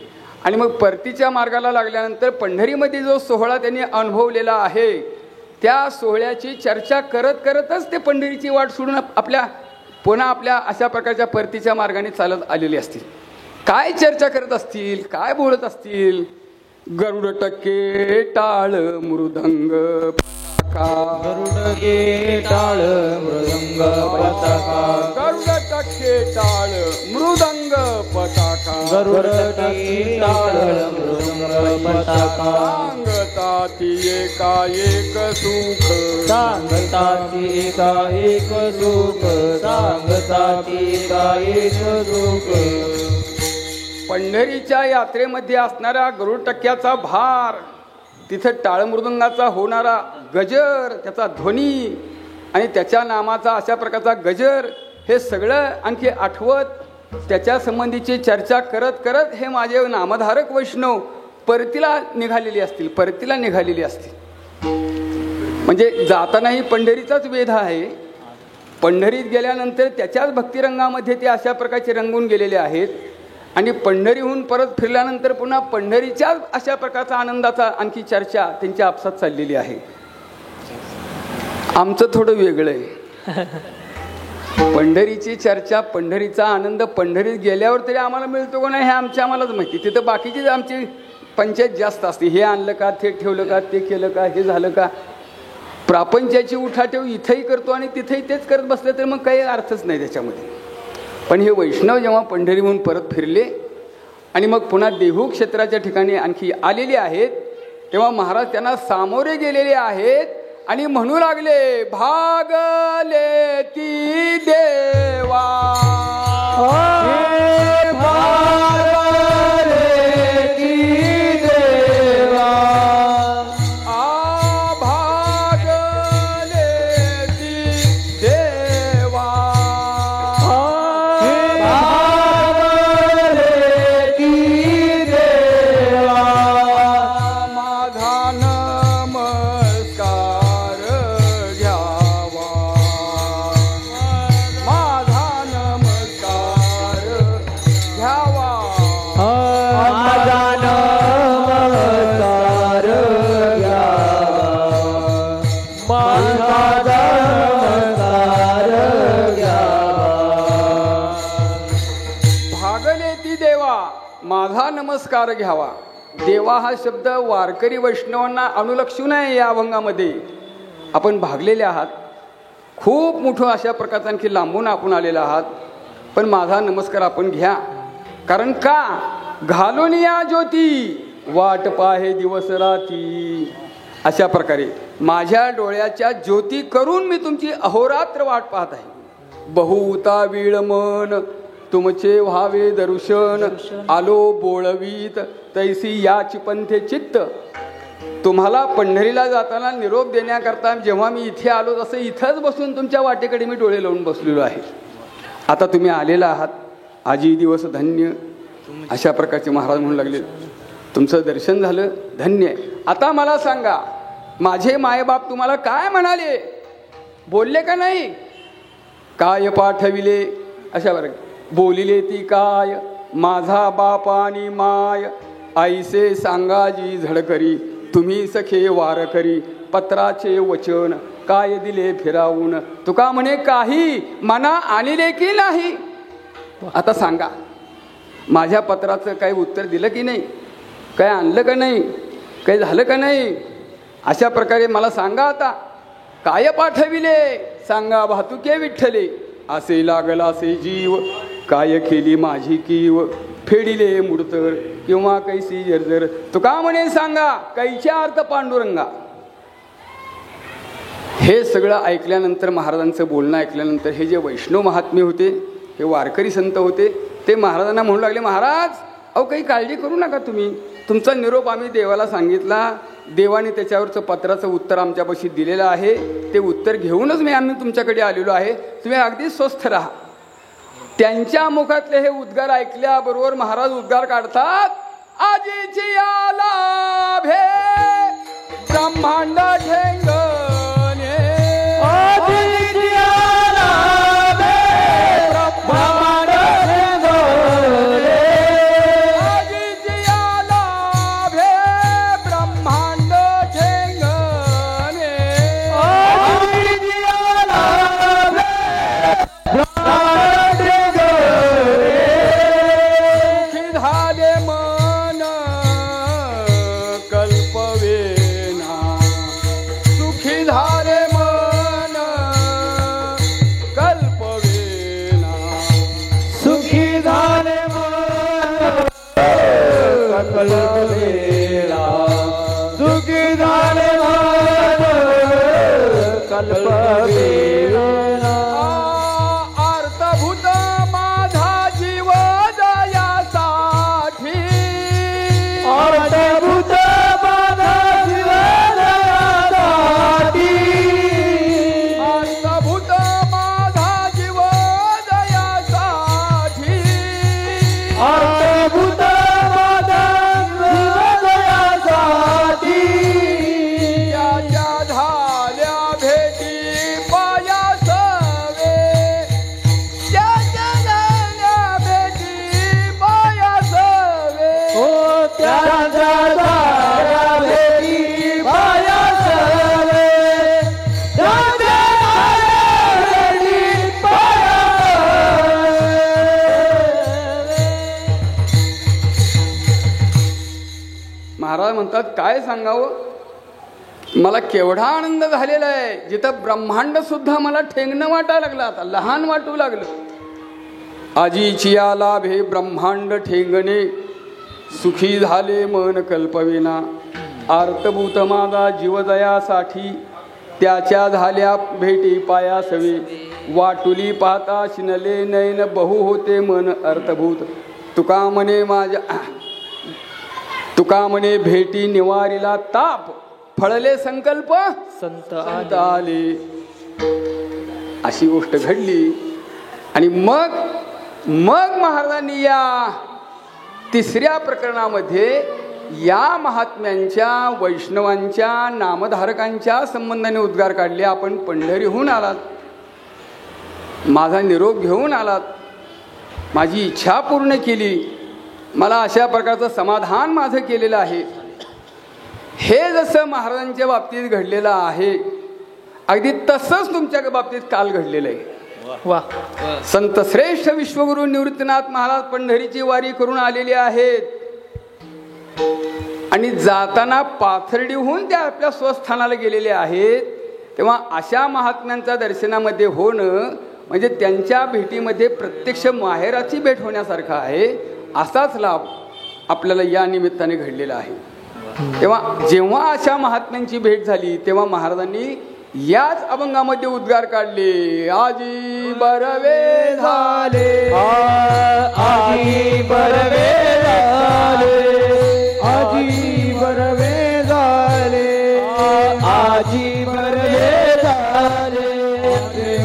आणि मग परतीच्या मार्गाला लागल्यानंतर पंढरीमध्ये जो सोहळा त्यांनी अनुभवलेला आहे त्या सोहळ्याची चर्चा करत करतच ते पंढरीची वाट सोडून पुन्हा आपल्या अशा प्रकारच्या परतीच्या मार्गाने चालत आलेले असतील. काय चर्चा करत असतील, काय बोलत असतील? गरुड टक्के टाळ मृदंग पताका, गरुड टाळ मृदंग पताका, गरुड टक्के टाळ मृदंग पताका, गरुड टक्के टाळ मृदंग पताका. सांगताती एकाएक सुख, सांगताती एकाएक सुख, सांगताती एकाएक सुख. पंढरीच्या यात्रेमध्ये असणारा गरुड टक्क्याचा भार, तिथं टाळमृदंगाचा होणारा गजर, त्याचा ध्वनी आणि त्याच्या नामाचा अशा प्रकारचा गजर, हे सगळं आणखी आठवत त्याच्या संबंधीची चर्चा करत करत हे माझे नामधारक वैष्णव परतीला निघालेली असतील, परतीला निघालेली असतील. म्हणजे जातानाही पंढरीचाच वेध आहे. पंढरीत गेल्यानंतर त्याच्याच भक्तिरंगामध्ये ते अशा प्रकारचे रंगून गेलेले आहेत. आणि पंढरीहून परत फिरल्यानंतर पुन्हा पंढरीच्याच अशा प्रकारचा आनंदाचा आणखी चर्चा त्यांच्या आपसात चाललेली आहे. आमचं थोडं वेगळं आहे. पंढरीची चर्चा, पंढरीचा आनंद पंढरीत गेल्यावर तरी आम्हाला मिळतो का नाही हे आम्हालाच माहिती. तिथं बाकीची आमची पंचायत जास्त असते. हे आणलं का, ते ठेवलं का, ते केलं का, हे झालं का. प्रापंचाची उठाठेव इथंही करतो आणि तिथंही तेच करत बसलं तर मग काही अर्थच नाही त्याच्यामध्ये. पण हे वैष्णव जेव्हा पंढरीहून परत फिरले आणि मग पुन्हा देहू क्षेत्राच्या ठिकाणी आणखी आलेले आहेत तेव्हा महाराज त्यांना सामोरे गेलेले आहेत आणि म्हणू लागले, भागले ती देवा, नमस्कार घ्यावा. देवा हा शब्द वारकरी वैष्णवांना अनुलक्षून आहे. या अभंगामध्ये आपण भागलेले आहात, खूप मोठं अशा प्रकारचा आणखी लांबून आपण आलेला आहात. पण माझा नमस्कार आपण घ्या. कारण का घालून या ज्योती वाट पाहे दिवस राती. अशा प्रकारे माझ्या डोळ्याच्या ज्योती करून मी तुमची अहोरात्र वाट पाहत आहे. बहुता विळ मन तुमचे व्हावे दर्शन, आलो बोळवीत तैसी याची पंथे चित्त. तुम्हाला पंढरीला जाताना निरोप देण्याकरता जेव्हा मी इथे आलो तसं इथंच बसून तुमच्या वाटेकडे मी डोळे लावून बसलेलो आहे. आता तुम्ही आलेला आहात, आजी दिवस धन्य. अशा प्रकारचे महाराज म्हणू लागले, तुमचं दर्शन झालं, धन्य. आता मला सांगा, माझे मायबाप तुम्हाला काय म्हणाले, बोलले का नाही? काय पाठविले, अशा प्रकारे बोलिले ती काय, माझा बापानी माय आईसे सांगाजी झडकरी, तुम्ही सखे वारकरी पत्राचे वचन काय दिले फिरावून. तुका म्हणे काही मना आणले की नाही. आता सांगा, माझ्या पत्राचं काही उत्तर दिलं की नाही, काय आणलं का नाही, काही झालं का नाही. अशा प्रकारे मला सांगा. आता काय पाठविले सांगा भातुके विठ्ठले, असे लागला असे जीव काय केली माझी कीव फेडिले मुडतर किंवा कैसी जर्जर तुका म्हणे सांगा कैच्या अर्थ पांडुरंगा. हे सगळं ऐकल्यानंतर महाराजांचं बोलणं ऐकल्यानंतर हे जे वैष्णव महात्मे होते, हे वारकरी संत होते, ते महाराजांना म्हणू लागले, महाराज अहो काही काळजी करू नका तुम्ही, तुमचा निरोप आम्ही देवाला सांगितला, देवाने त्याच्यावरचं पत्राचं उत्तर आमच्यापाशी दिलेलं आहे, ते उत्तर घेऊनच आम्ही तुमच्याकडे आलेलो आहे, तुम्ही अगदी स्वस्थ राहा. त्यांच्या मुखातले हे उद्गार ऐकल्याबरोबर महाराज उद्गार काढतात, आजीची आला भे ब्रह्मांड ठेंगणे, आजीची आला भे ब्रह्मांड ठेंगणे, आजीची आला भे ब्रह्मांड ठेंगणे, आजीची आला भे ब्रह्मांड झाले मन कल्पवेना, सुखी झाले मन कल्पवेना, सुखी झाले मन कल्पवेना, सुखी झाले मन कल्पवेना. अर्थभूत माझा जीव दयासाठी, अर्थभूत माझा जीव दयासाठी, अर्थभूत माझा जीव दयासाठी, अर्थभूत माझा जीव दयासाठी, त्याच्या झाल्या भेटी पायासवे, त्याच्या झाल्या भेटी पायासवे, हो त्याच्या झाल्या भेटी पायासवे, त्याच्या झाल्या भेटी पायासवे. महाराज म्हणतात काय सांगावं, मला केवढा आनंद झालेला आहे, जिथं ब्रह्मांड सुद्धा मला ठेंगणं वाटायला लागलं, आता लहान वाटू लागलं. आजीची आला भे ब्रह्मांड ठेंगणे, सुखी झाले मन कल्पविना, आर्तभूत माझा जीवदयासाठी, त्याच्या झाल्या भेटी पायासवे, वाटुली पाहता शिनले नयन बहु होते मन अर्थभूत, तुका म्हणे भेटी निवारीला ताप, फळले संकल्प संत आले. अशी गोष्ट घडली. आणि मग महाराजांनी या तिसऱ्या प्रकरणामध्ये या महात्म्यांच्या वैष्णवांच्या नामधारकांच्या संबंधाने उद्गार काढले. आपण पंढरीहून आलात, माझा निरोप घेऊन आलात, माझी इच्छा पूर्ण केली, मला अशा प्रकारचं समाधान माझं केलेलं आहे. हे जसं महाराजांच्या बाबतीत घडलेलं आहे, अगदी तसंच तुमच्या बाबतीत काल घडलेलं आहे. वा. संत श्रेष्ठ विश्वगुरु निवृत्तीनाथ महाराज पंढरीची वारी करून आलेले आहेत आणि जाताना पाथर्डीहून त्या आपल्या स्वस्थानाला गेलेले आहेत. तेव्हा अशा महात्म्यांच्या दर्शनामध्ये होणं म्हणजे त्यांच्या भेटीमध्ये प्रत्यक्ष माहेराची भेट होण्यासारखं आहे. असाच लाभ आपल्याला या निमित्ताने घडलेला आहे. तेव्हा जेव्हा अशा महात्म्यांची भेट झाली तेव्हा महाराजांनी याच अभंगामध्ये उद्गार काढले. आजी बरवे झाले, आजी बरवे झाले, आजी बरवे झाले, आजी बरवे झाले,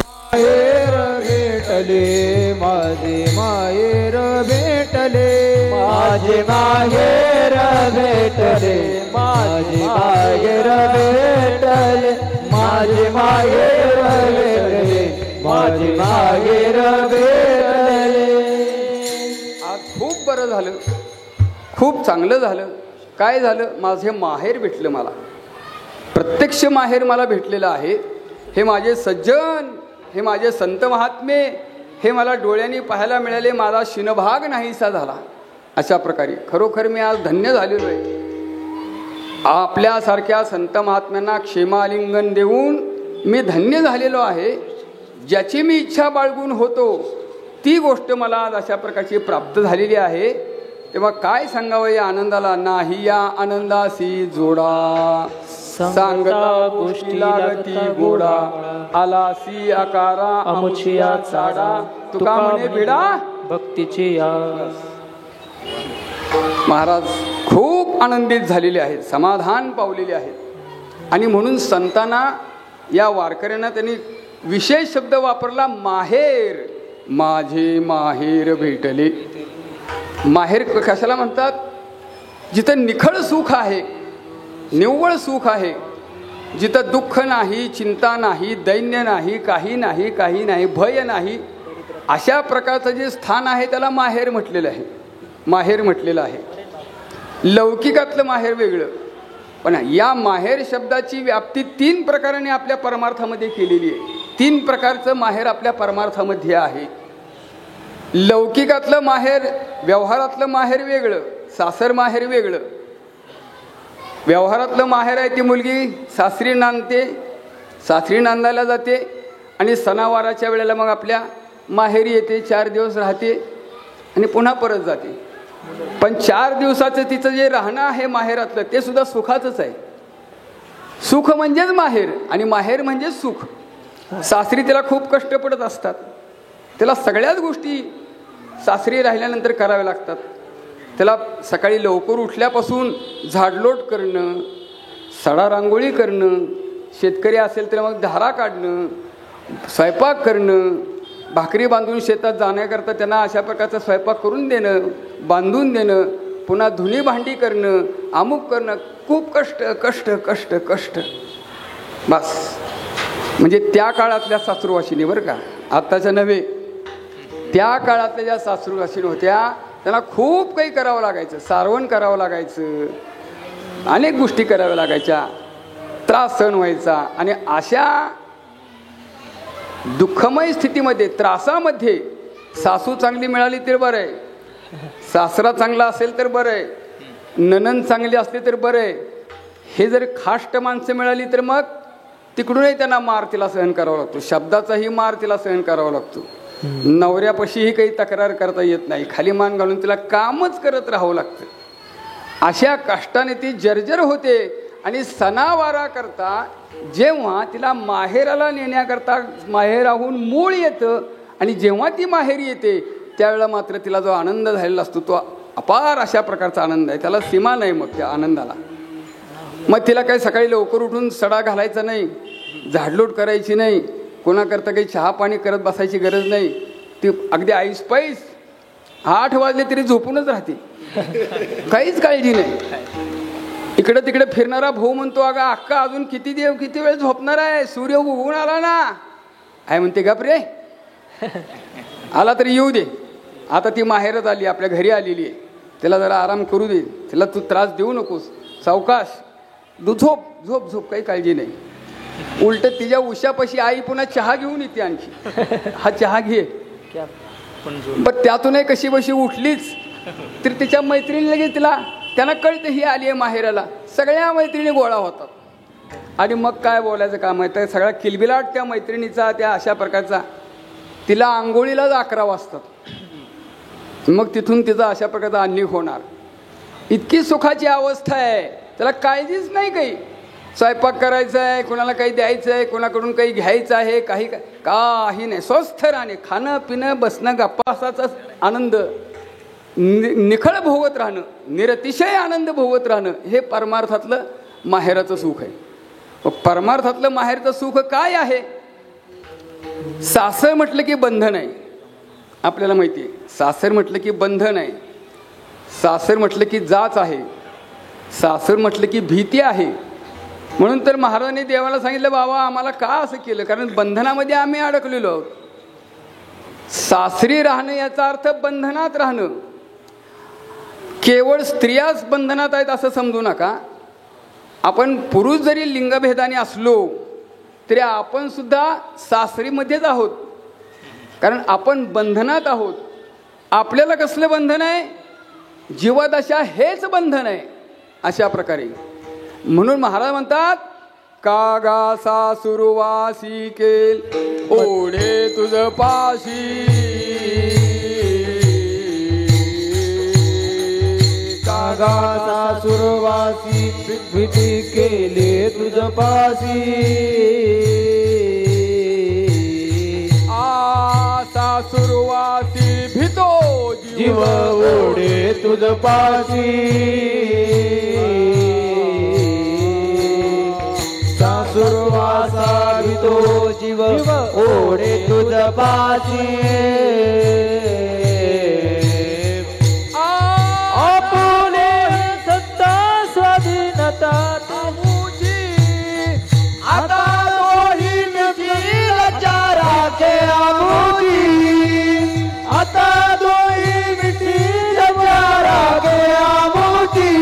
माहेर भेटले, माझे माहेर भेटले, माझे माहेर भेटले, माझे माहेर भेटले, माझे माहेर भेटले, माझे माहेर भेटले. आज खूप बरं झालं, खूप चांगलं झालं. काय झालं? माझे माहेर भेटलं. मला प्रत्यक्ष माहेर मला भेटलेलं आहे. हे माझे सज्जन, हे माझे संत महात्मे, हे मला डोळ्यांनी पाहायला मिळाले. माझा शिनभाग नाहीसा झाला. अशा प्रकारे खरोखर मी आज धन्य झालेलो आहे. आपल्यासारख्या संत महात्म्यांना क्षेमालिंगन देऊन मी धन्य झालेलो आहे. ज्याची मी इच्छा बाळगून होतो ती गोष्ट मला आज अशा प्रकारची प्राप्त झालेली आहे, तेव्हा काय सांगावं या आनंदाला. नाही या आनंदासी जोडा, सांगता गोष्टी लागती गोडा, आलासी आकारा अमुचिया चाडा, तुका म्हणे भिडा भक्तीची या. महाराज खूप आनंदित झालेले आहेत, समाधान पावलेले आहेत. आणि म्हणून संतांना, या वारकऱ्यांना त्यांनी विशेष शब्द वापरला, माहेर. माझे माहेर भेटले. माहेर कशाला म्हणतात? जिथं निखळ सुख आहे, निव्वळ सुख आहे, जिथं दुःख नाही, चिंता नाही, दैन्य नाही, काही नाही, काही नाही, भय नाही, अशा प्रकारचं जे स्थान आहे त्याला माहेर म्हटलेलं आहे. माहेर म्हटलेलं आहे. लौकिकातलं माहेर वेगळं, पण या माहेर शब्दाची व्याप्ती 3 प्रकाराने आपल्या परमार्थामध्ये केलेली आहे. 3 प्रकारचं माहेर आपल्या परमार्थामध्ये आहे. लौकिकातलं माहेर, व्यवहारातलं माहेर वेगळं, सासर माहेर वेगळं. व्यवहारातलं माहेर आहे ती मुलगी सासरी नांदते, सासरी नांदायला जाते आणि सणावाराच्या वेळेला मग आपल्या माहेरी येते, 4 दिवस राहते आणि पुन्हा परत जाते. पण 4 दिवसाचं तिचं जे राहणं आहे माहेरातलं ते सुद्धा सुखाचंच आहे. सुख म्हणजेच माहेर आणि माहेर म्हणजेच सुख. सासरी तिला खूप कष्ट पडत असतात, त्याला सगळ्याच गोष्टी सासरी राहिल्यानंतर कराव्या लागतात. त्याला सकाळी लवकर उठल्यापासून झाडलोट करणं, सडा रांगोळी करणं, शेतकरी असेल तर मग धारा काढणं, स्वयंपाक करणं, भाकरी बांधून शेतात जाण्याकरता त्यांना अशा प्रकारचा स्वयंपाक करून देणं, बांधून देणं, पुन्हा धुणी भांडी करणं, अमुक करणं, खूप कष्ट कष्ट कष्ट कष्ट. बस म्हणजे त्या काळातल्या सासुरवाशिनी बरं का, आत्ताच्या नव्हे. त्या काळातल्या ज्या सासुरवाशिनी होत्या त्यांना खूप काही करावं लागायचं, सारवण करावं लागायचं, अनेक गोष्टी कराव्या लागायच्या, त्रास सहन व्हायचा. आणि अशा दुःखमय स्थितीमध्ये, त्रासामध्ये सासू चांगली मिळाली तर बरं आहे, सासरा चांगला असेल तर बरं आहे, नणंद चांगली असली तर बरं आहे. हे जर खाष्ट माणसं मिळाली तर मग तिकडूनही त्यांना मार तिला सहन करावा लागतो, शब्दाचाही मार तिला सहन करावा लागतो. नवऱ्यापाशीही काही तक्रार करता येत नाही, खाली मान घालून तिला कामच करत राहावं लागतं. अशा कष्टाने ती जर्जर होते. आणि सणावारा करता जेव्हा तिला माहेराला नेण्याकरता माहेराहून मूळ येतं आणि जेव्हा ती माहेरी येते त्यावेळेला मात्र तिला जो आनंद झालेला असतो तो अपार अशा प्रकारचा आनंद आहे, त्याला सीमा नाही मग त्या आनंदाला. मग तिला काही सकाळी लवकर उठून सडा घालायचा नाही, झाडलोट करायची नाही, कोणाकरता काही चहा पाणी करत बसायची गरज नाही. ती अगदी ऐसपैस 8 वाजले तरी झोपूनच राहते, काहीच काळजी नाही. इकडे तिकडे फिरणारा भाऊ म्हणतो, अगं अक्का अजून किती वेळ झोपणार आहे, सूर्य उगवून आला ना. आहे म्हणते, गप रे, आला तरी येऊ दे, आता ती माहेरच आली, आपल्या घरी आलेली आहे, तिला जरा आराम करू दे, तिला तू त्रास देऊ नकोस, सावकाश, झोप झोप झोप, काही काळजी नाही. उलट तिच्या उशापाशी आई पुन्हा चहा घेऊन येते आणखी, हा चहा घे. पण त्यातूनही कशी बशी उठलीच तर तिच्या मैत्रिणी लगेच त्यांना कळतं ही आली आहे माहेराला. सगळ्या मैत्रिणी गोळा होतात आणि मग काय बोलायचं काम आहे, तर सगळा किलबिलाट त्या मैत्रिणीचा त्या अशा प्रकारचा. तिला आंघोळीलाच 11 वाजतात, मग तिथून तिचा अशा प्रकारचा अन्निक होणार. इतकी सुखाची अवस्था आहे, त्याला काळजीच नाही काही. स्वयंपाक करायचा आहे, कोणाला काही द्यायचं आहे, कोणाकडून काही घ्यायचं आहे, काही नाही. स्वस्थ राहणे, खाणं पिणं बसणं गप्पा असाचा आनंद, निखळ भोगत राहणं, निरतिशय आनंद भोगत राहणं, हे परमार्थातलं माहेराचं सुख आहे. परमार्थातलं माहेरचं सुख काय आहे? सासर म्हटलं की बंधन आहे, आपल्याला माहिती आहे. सासर म्हटलं की बंधन आहे, सासर म्हटलं की जाच आहे, सासर म्हटलं की भीती आहे. म्हणून तर महाराजांनी देवाला सांगितलं, बाबा आम्हाला का असं केलं, कारण बंधनामध्ये आम्ही अडकलेलो आहोत. सासरी राहणं याचा अर्थ बंधनात राहणं. केवळ स्त्रियाच बंधनात आहेत असं समजू नका. आपण पुरुष जरी लिंगभेदाने असलो तरी आपण सुद्धा सासरीमध्येच आहोत, कारण आपण बंधनात आहोत. आपल्याला कसलं बंधन आहे? जीवदशा हेच बंधन आहे. अशा प्रकारे म्हणून महाराज म्हणतात, कागा सासुरवासी केल ओढे तुझ पाशी, कागा सासुरवासी भीती केले तुझ पासी सासुरवासी भीतो जीव ओढे तुझ पासी सासुरवासा भीतो जीव ओढे तुझ पासी आपुले सत्ता स्वाधीनता तुझी आता दोही मिळतील चारा के आमुदी आता दोही मिळतील चारा के आमुदी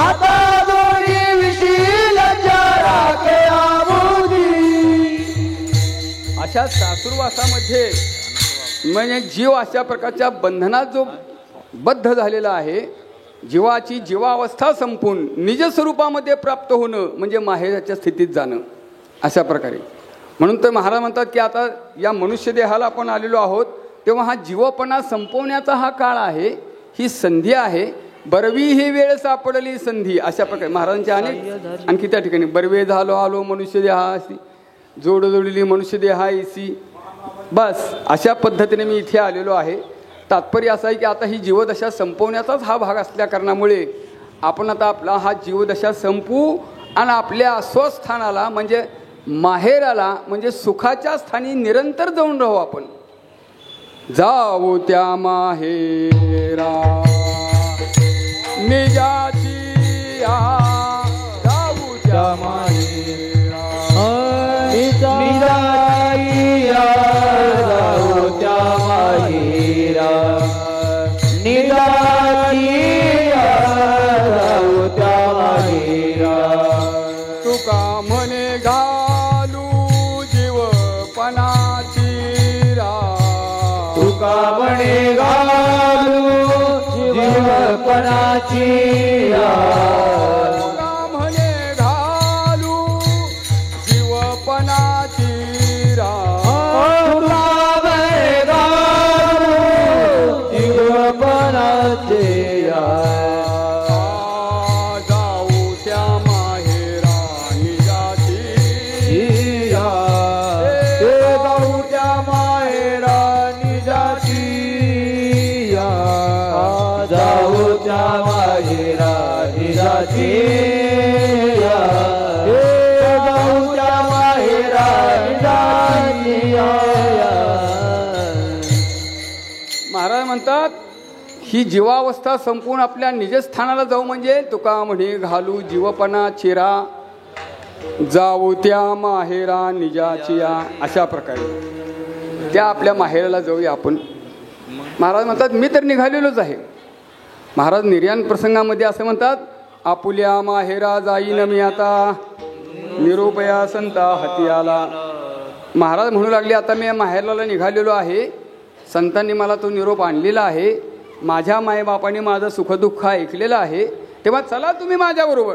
आता दोही मिळतील चारा के आमुदी. अशा सासुरवासामध्ये म्हणजे जीव अशा प्रकारच्या बंधनात जो बद्ध झालेला आहे, जीवाची जीवावस्था संपून निज स्वरूपामध्ये प्राप्त होणं म्हणजे माहेराच्या स्थितीत जाणं अशा प्रकारे. म्हणून तर महाराज म्हणतात की आता या मनुष्य देहाला आपण आलेलो आहोत तेव्हा हा जीवपणा संपवण्याचा हा काळ आहे, ही संधी आहे. बरवी ही वेळ सापडली संधी अशा प्रकारे महाराजांच्या अनेक आणखी त्या ठिकाणी बरवे झालो आलो मनुष्य देहा अशी जोडजोडली मनुष्य देहा ऐसी. बस अशा पद्धतीने मी इथे आलेलो आहे. तात्पर्य असं आहे की आता ही जीवदशा संपवण्याचाच हा भाग असल्या कारणामुळे आपण आता आपला हा जीवदशा संपवू आणि आपल्या स्वस्थानाला म्हणजे माहेराला म्हणजे सुखाच्या स्थानी निरंतर जाऊन राहू. आपण जाऊ त्या माहेरा निजाची जाऊ त्या माहेरा निजाईया जाऊ त्या माहेरा निजाईया जाऊ त्या माहेरा. तुका म्हणे घालू जीवपणाची रा तुका म्हणे घालू जीवपणाची रा तुका म्हणे घालू जीवपणाची रा तुका म्हणे घालू जीवपणाची रा. जाऊ त्या माहेरा निजाची जाऊ त्या माहेरा निजाची जाऊ त्या माहेरा निजाची जाऊ त्या माहेरा निजाची. महाराज म्हणतात ही जीवावस्था संपून आपल्या निजस्थानाला जाऊ म्हणजे तुका म्हणे घालू जीवपणा चिरा जाऊ त्या माहेरा निजाचिया अशा प्रकारे त्या आपल्या माहेराला जाऊया आपण. महाराज म्हणतात मी तर निघालेलोच आहे. महाराज निर्याण प्रसंगामध्ये असं म्हणतात आपुल्या माहेरा जाईन मी आता निरोपया संता हाती आला. महाराज म्हणू लागले आता मी माहेराला निघालेलो आहे, संतांनी मला तो निरोप आणलेला आहे, माझ्या मायबापाने माझं सुखदुःख ऐकलेलं आहे, तेव्हा चला तुम्ही माझ्याबरोबर.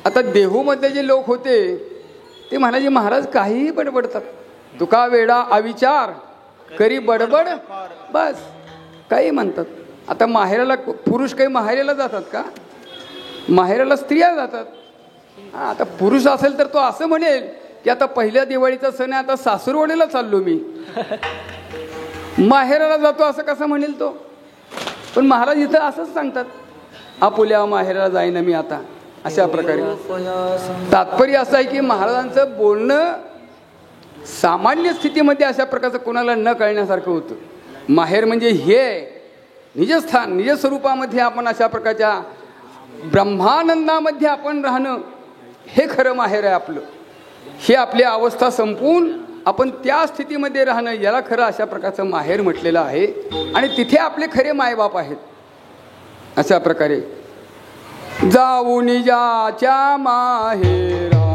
आता देहूमध्ये जे लोक होते ते म्हणाले महाराज काहीही बडबडतात, तुका वेडा अविचार करी बडबड बस काही म्हणतात. आता माहेराला पुरुष काही माहेराला जातात का? माहेराला स्त्रिया जातात. आता पुरुष असेल तर तो असं म्हणेल की आता पहिल्या दिवाळीचा सण आहे, आता सासूरवाडीला चाललो मी, माहेराला जातो असं कसं म्हणेल तो? पण महाराज इथं असंच सांगतात आपुल्या माहेराला जाईन मी आता अशा प्रकारे. तात्पर्य असं आहे की महाराजांचं बोलणं सामान्य स्थितीमध्ये अशा प्रकारचं कोणाला न कळण्यासारखं होतं. माहेर म्हणजे हे निजस्थान निजस्वरूपामध्ये आपण अशा प्रकारच्या ब्रह्मानंदामध्ये आपण राहणं हे खरं माहेर आहे आपलं. हे आपली अवस्था संपून आपण त्या स्थितीमध्ये राहणं याला खरं अशा प्रकारचं माहेर म्हटलेलं आहे. आणि तिथे आपले खरे मायबाप आहेत. अशा प्रकारे जाऊ निजाच्या माहेरा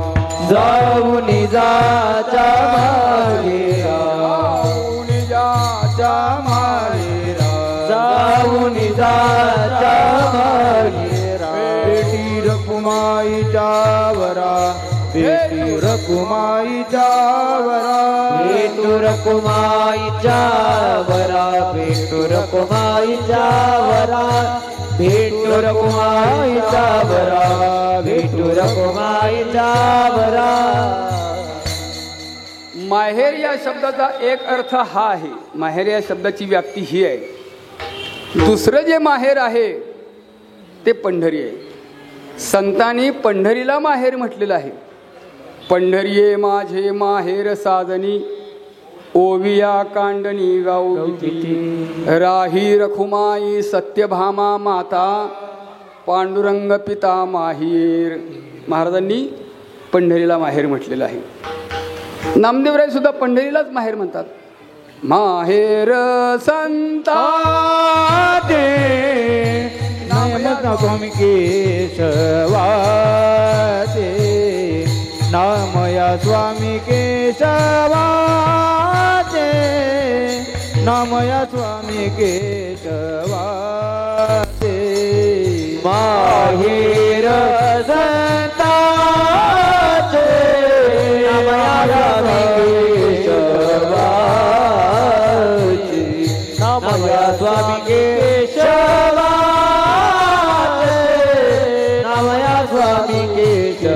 जाऊ निजाच्या माहेरा जाऊ निजाच्या माहेरा जाऊ निजाच्या माहेरा. बेटी रखुमाईच्या वरा भेटू रखुमाईच्या वरा भेटू रखुमाईच्या वरा भेटू रखुमाईच्या वरा भेटू रखुमाईच्या वरा भेटू रखुमाईच्या वरा. माहेर या शब्दाचा एक अर्थ हा आहे. माहेर या शब्दाची व्याप्ती ही आहे. दुसरं जे माहेर आहे ते पंढरी आहे. संतांनी पंढरीला माहेर म्हटलेलं आहे. पंढरीये माझे माहेर साजनी ओविया कांडणी गाऊ राही रखुमाई सत्यभामा माता पांडुरंग पिता माहीर. महाराजांनी पंढरीला माहेर म्हटलेलं आहे. नामदेवराय सुद्धा पंढरीलाच माहेर म्हणतात. माहेर संताते नाम केशवाते नामया स्वामी केशवाते नामया स्वामी केशवाते. माहेर संताचे नामया स्वामी केशवाचे नामया स्वामी केशवाचे.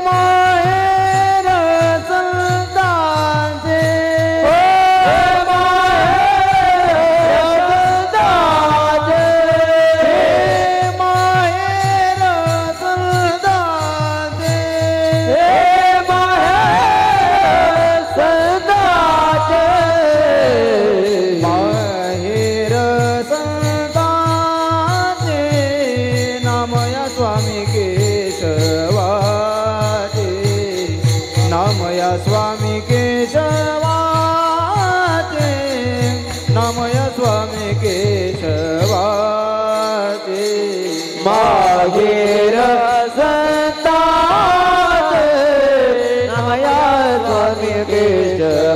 माहेर संतांचे स्वामी केशवाचे नामया स्वामी केशवाचे. माहेर संताचे नामया स्वामी केशवाचे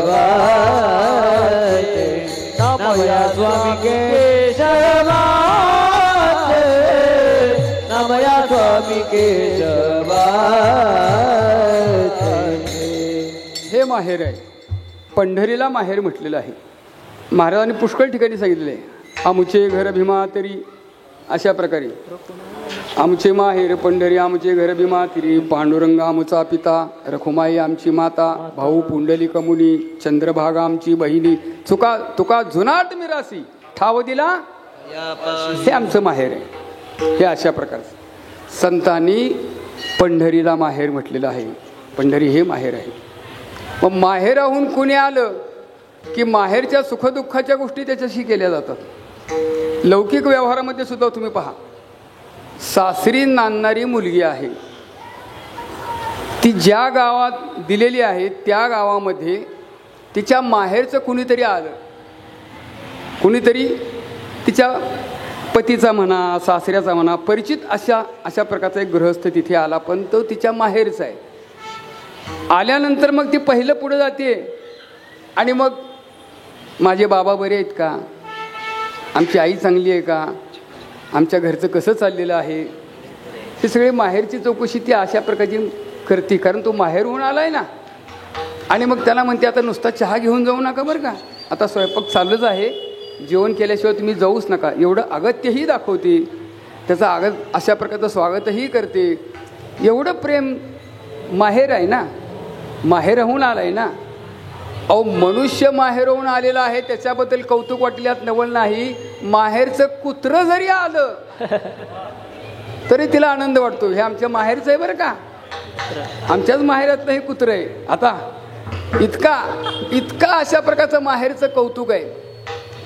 नामया स्वामी केशवाचे नामया स्वामी केशवाचे. हे माहेर आहे. पंढरीला माहेर म्हटलेलं आहे. महाराजांनी पुष्कळ ठिकाणी सांगितलेलं आहे. आमचे घर भीमा तरी अशा प्रकारे आमचे माहेर पंढरी आमचे घर भीमा तरी पांडुरंग आमचा पिता रखुमाई आमची माता भाऊ पुंडलिक मुनी चंद्रभागा आमची बहिणी चुका तुका जुनाट मिरासी ठाव दिला हे आमचं माहेर आहे. हे अशा प्रकारचं संतांनी पंढरीला माहेर म्हटलेलं आहे. पंढरी हे माहेर आहे. मग माहेराहून कुणी आलं की माहेरच्या सुखदुःखाच्या गोष्टी त्याच्याशी केल्या जातात. लौकिक व्यवहारामध्ये सुद्धा तुम्ही पहा. सासरी नांदणारी मुलगी आहे ती ज्या गावात दिलेली आहे त्या गावामध्ये तिच्या माहेरचं कुणीतरी आलं. कुणीतरी तिच्या पतीचा म्हणा सासऱ्याचा म्हणा परिचित अशा प्रकारचा एक गृहस्थ तिथे आला. पण तो तिच्या माहेरचा आहे. आल्यानंतर मग ती पहिलं पुढं जाते आणि मग माझे बाबा बरे आहेत का, आमची आई चांगली आहे का, आमच्या घरचं कसं चाललेलं आहे, हे सगळे माहेरची चौकशी ती अशा प्रकारची करते. कारण तो माहेरहून आला आहे ना. आणि मग त्याला म्हणते आता नुसता चहा घेऊन जाऊ नका बरं का, आता स्वयंपाक चालूच आहे, जेवण केल्याशिवाय तुम्ही जाऊच नका. एवढं अगत्यही दाखवते. त्याचा अशा प्रकारचं स्वागतही करते. एवढं प्रेम माहेर आहे ना. माहेरहून आला आहे ना. अहो मनुष्य माहेरहून आलेला आहे त्याच्याबद्दल कौतुक वाटल्यात नवल नाही. माहेरचं कुत्रं जरी आलं तरी तिला आनंद वाटतो. हे आमच्या माहेरचं आहे बरं का, आमच्याच माहेरातलं हे कुत्रं आहे. आता इतका अशा प्रकारचं माहेरचं कौतुक आहे.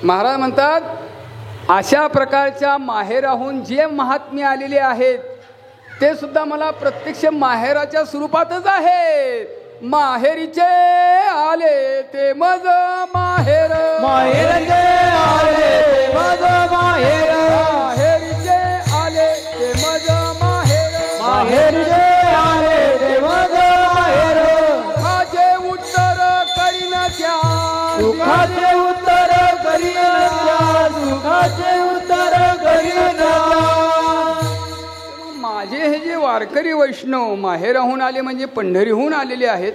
महाराज म्हणतात अशा प्रकारच्या माहेराहून जे महात्मे आलेले आहेत ते सुद्धा मला प्रत्यक्ष माहेराच्या स्वरूपातच आहेत. माहेरीचे आले ते मज माहेर, माहेरचे आले ते मज माहेर, माहेरीचे आले ते मज माहेर, माहेरचे आले ते मज माहेर. सुखाचे उत्तर करीन त्या, सुखाचे उत्तर करीन त्या, सुखाचे उत्तर करीन त्या. वारकरी वैष्णव माहेराहून आले म्हणजे पंढरीहून आलेले आहेत,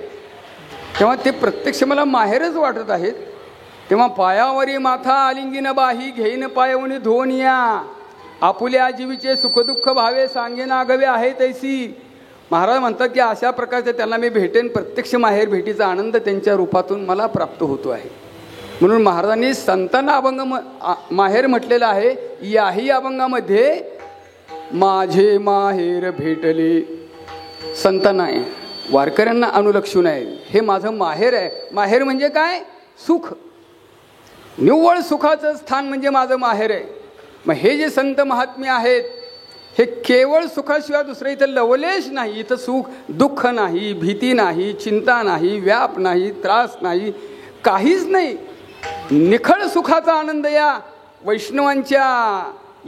तेव्हा ते प्रत्यक्ष मला माहेरच वाटत आहेत. तेव्हा पायावरी माथा आलिंगीन बाही घेईन पायवणी धोन या, आपुल्या जीवीचे सुखदुःख भावे सांगेन आगवे आहे तैसी. महाराज म्हणतात की अशा प्रकारचे त्यांना मी भेटेन, प्रत्यक्ष माहेर भेटीचा आनंद त्यांच्या रूपातून मला प्राप्त होतो आहे. म्हणून महाराजांनी संतांना अभंग माहेर म्हटलेलं आहे. याही अभंगामध्ये माझे माहेर भेटले, संतांना आहे, वारकऱ्यांना अनुलक्षून आहे, हे माझं माहेर आहे. माहेर म्हणजे काय? सुख, निव्वळ सुखाचं स्थान म्हणजे माझं माहेर आहे. मग हे जे संत महात्मे आहेत हे केवळ सुखाशिवाय दुसरं इथं लवलेश नाही. इथं सुख दुःख नाही, भीती नाही, चिंता नाही, व्याप नाही, त्रास नाही, काहीच नाही. निखळ सुखाचा आनंद या वैष्णवांच्या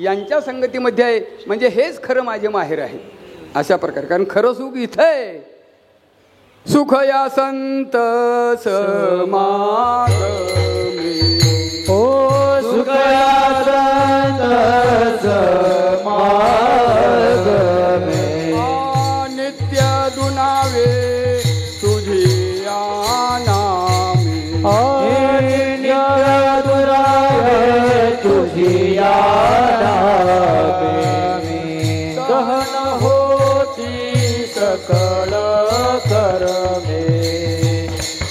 यांच्या संगतीमध्ये आहे. म्हणजे हेच खरं माझे माहेर आहे अशा प्रकारे. कारण खरं सुख इथं आहे. सुख या संत समागमे, ओ सुख या संत समागमे, नित्य दुनावे तुझिया नामे, नित्य दुरावे तुझिया नामे, दहन होती सकळ करमे,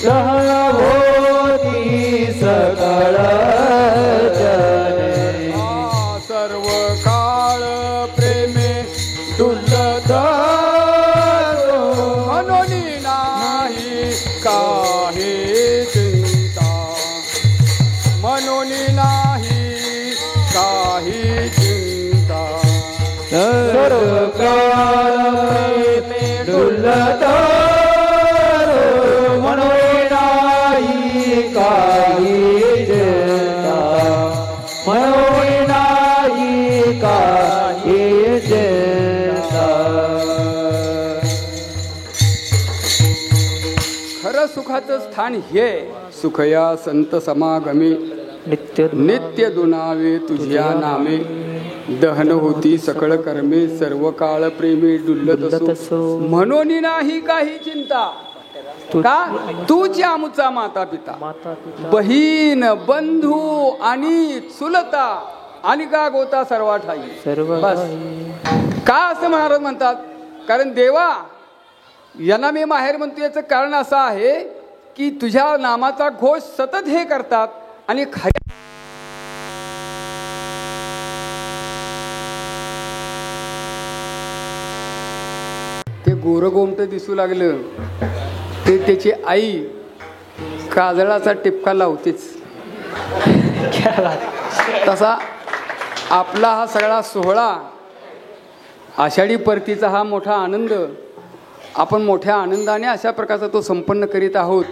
दहन होती सकळ जने, सर्व काळ प्रेमे डुलत मनोनी नाही काही चिंता, मनोनी नाही काही चिंता, सर्व काळ प्रेमे डुलत मनोनी नाही काही चिंता, मनोनी नाही काही चिंता. खरं सुखाचं स्थान हे सुखया संत समागमी, नित्य दुनावे तुझ्या नामे, दहन होती सकळ कर्मे, सर्व काळ प्रेमी डुल्लत असो, म्हणून नाही काही चिंता. का? तूच आमचा माता पिता, बहीण बंधू आणि चुलता आणि का गोता सर्व ठाई. बस का असं महाराज म्हणतात? कारण देवा यांना मी माहेर म्हणतो याचं कारण असं आहे की तुझ्या नामाचा घोष सतत हे करतात आणि खऱ्या ते गोरगोमट दिसू लागलं ते त्याची आई काजळाचा टिपका लावतेच. तसा आपला हा सगळा सोहळा आषाढी परतीचा हा मोठा आनंद आपण मोठ्या आनंदाने अशा प्रकारचा तो संपन्न करीत आहोत.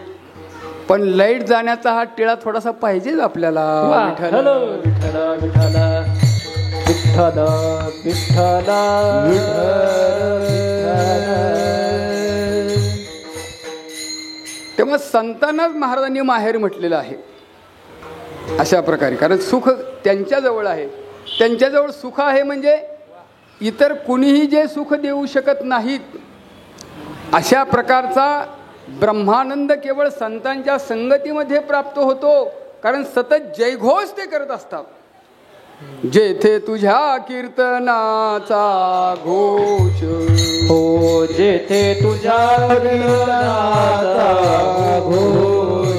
पण लाईट जाण्याचा हा टिळा थोडासा पाहिजेच आपल्याला. विठ्ठल विठ्ठल विठ्ठल विठ्ठल विठ्ठल तेव्हा संतांनाच महाराजांनी माहेर म्हटलेलं आहे अशा प्रकारे. कारण सुख त्यांच्याजवळ आहे, त्यांच्याजवळ सुख आहे म्हणजे इतर कुणीही जे सुख देऊ शकत नाहीत अशा प्रकारचा ब्रह्मानंद केवळ संतांच्या संगतीमध्ये प्राप्त होतो. कारण सतत जयघोष ते करत असतात. जेथे तुझ्या कीर्तनाचा घोष हो, जेथे तुझ्या कीर्तनाचा घोष,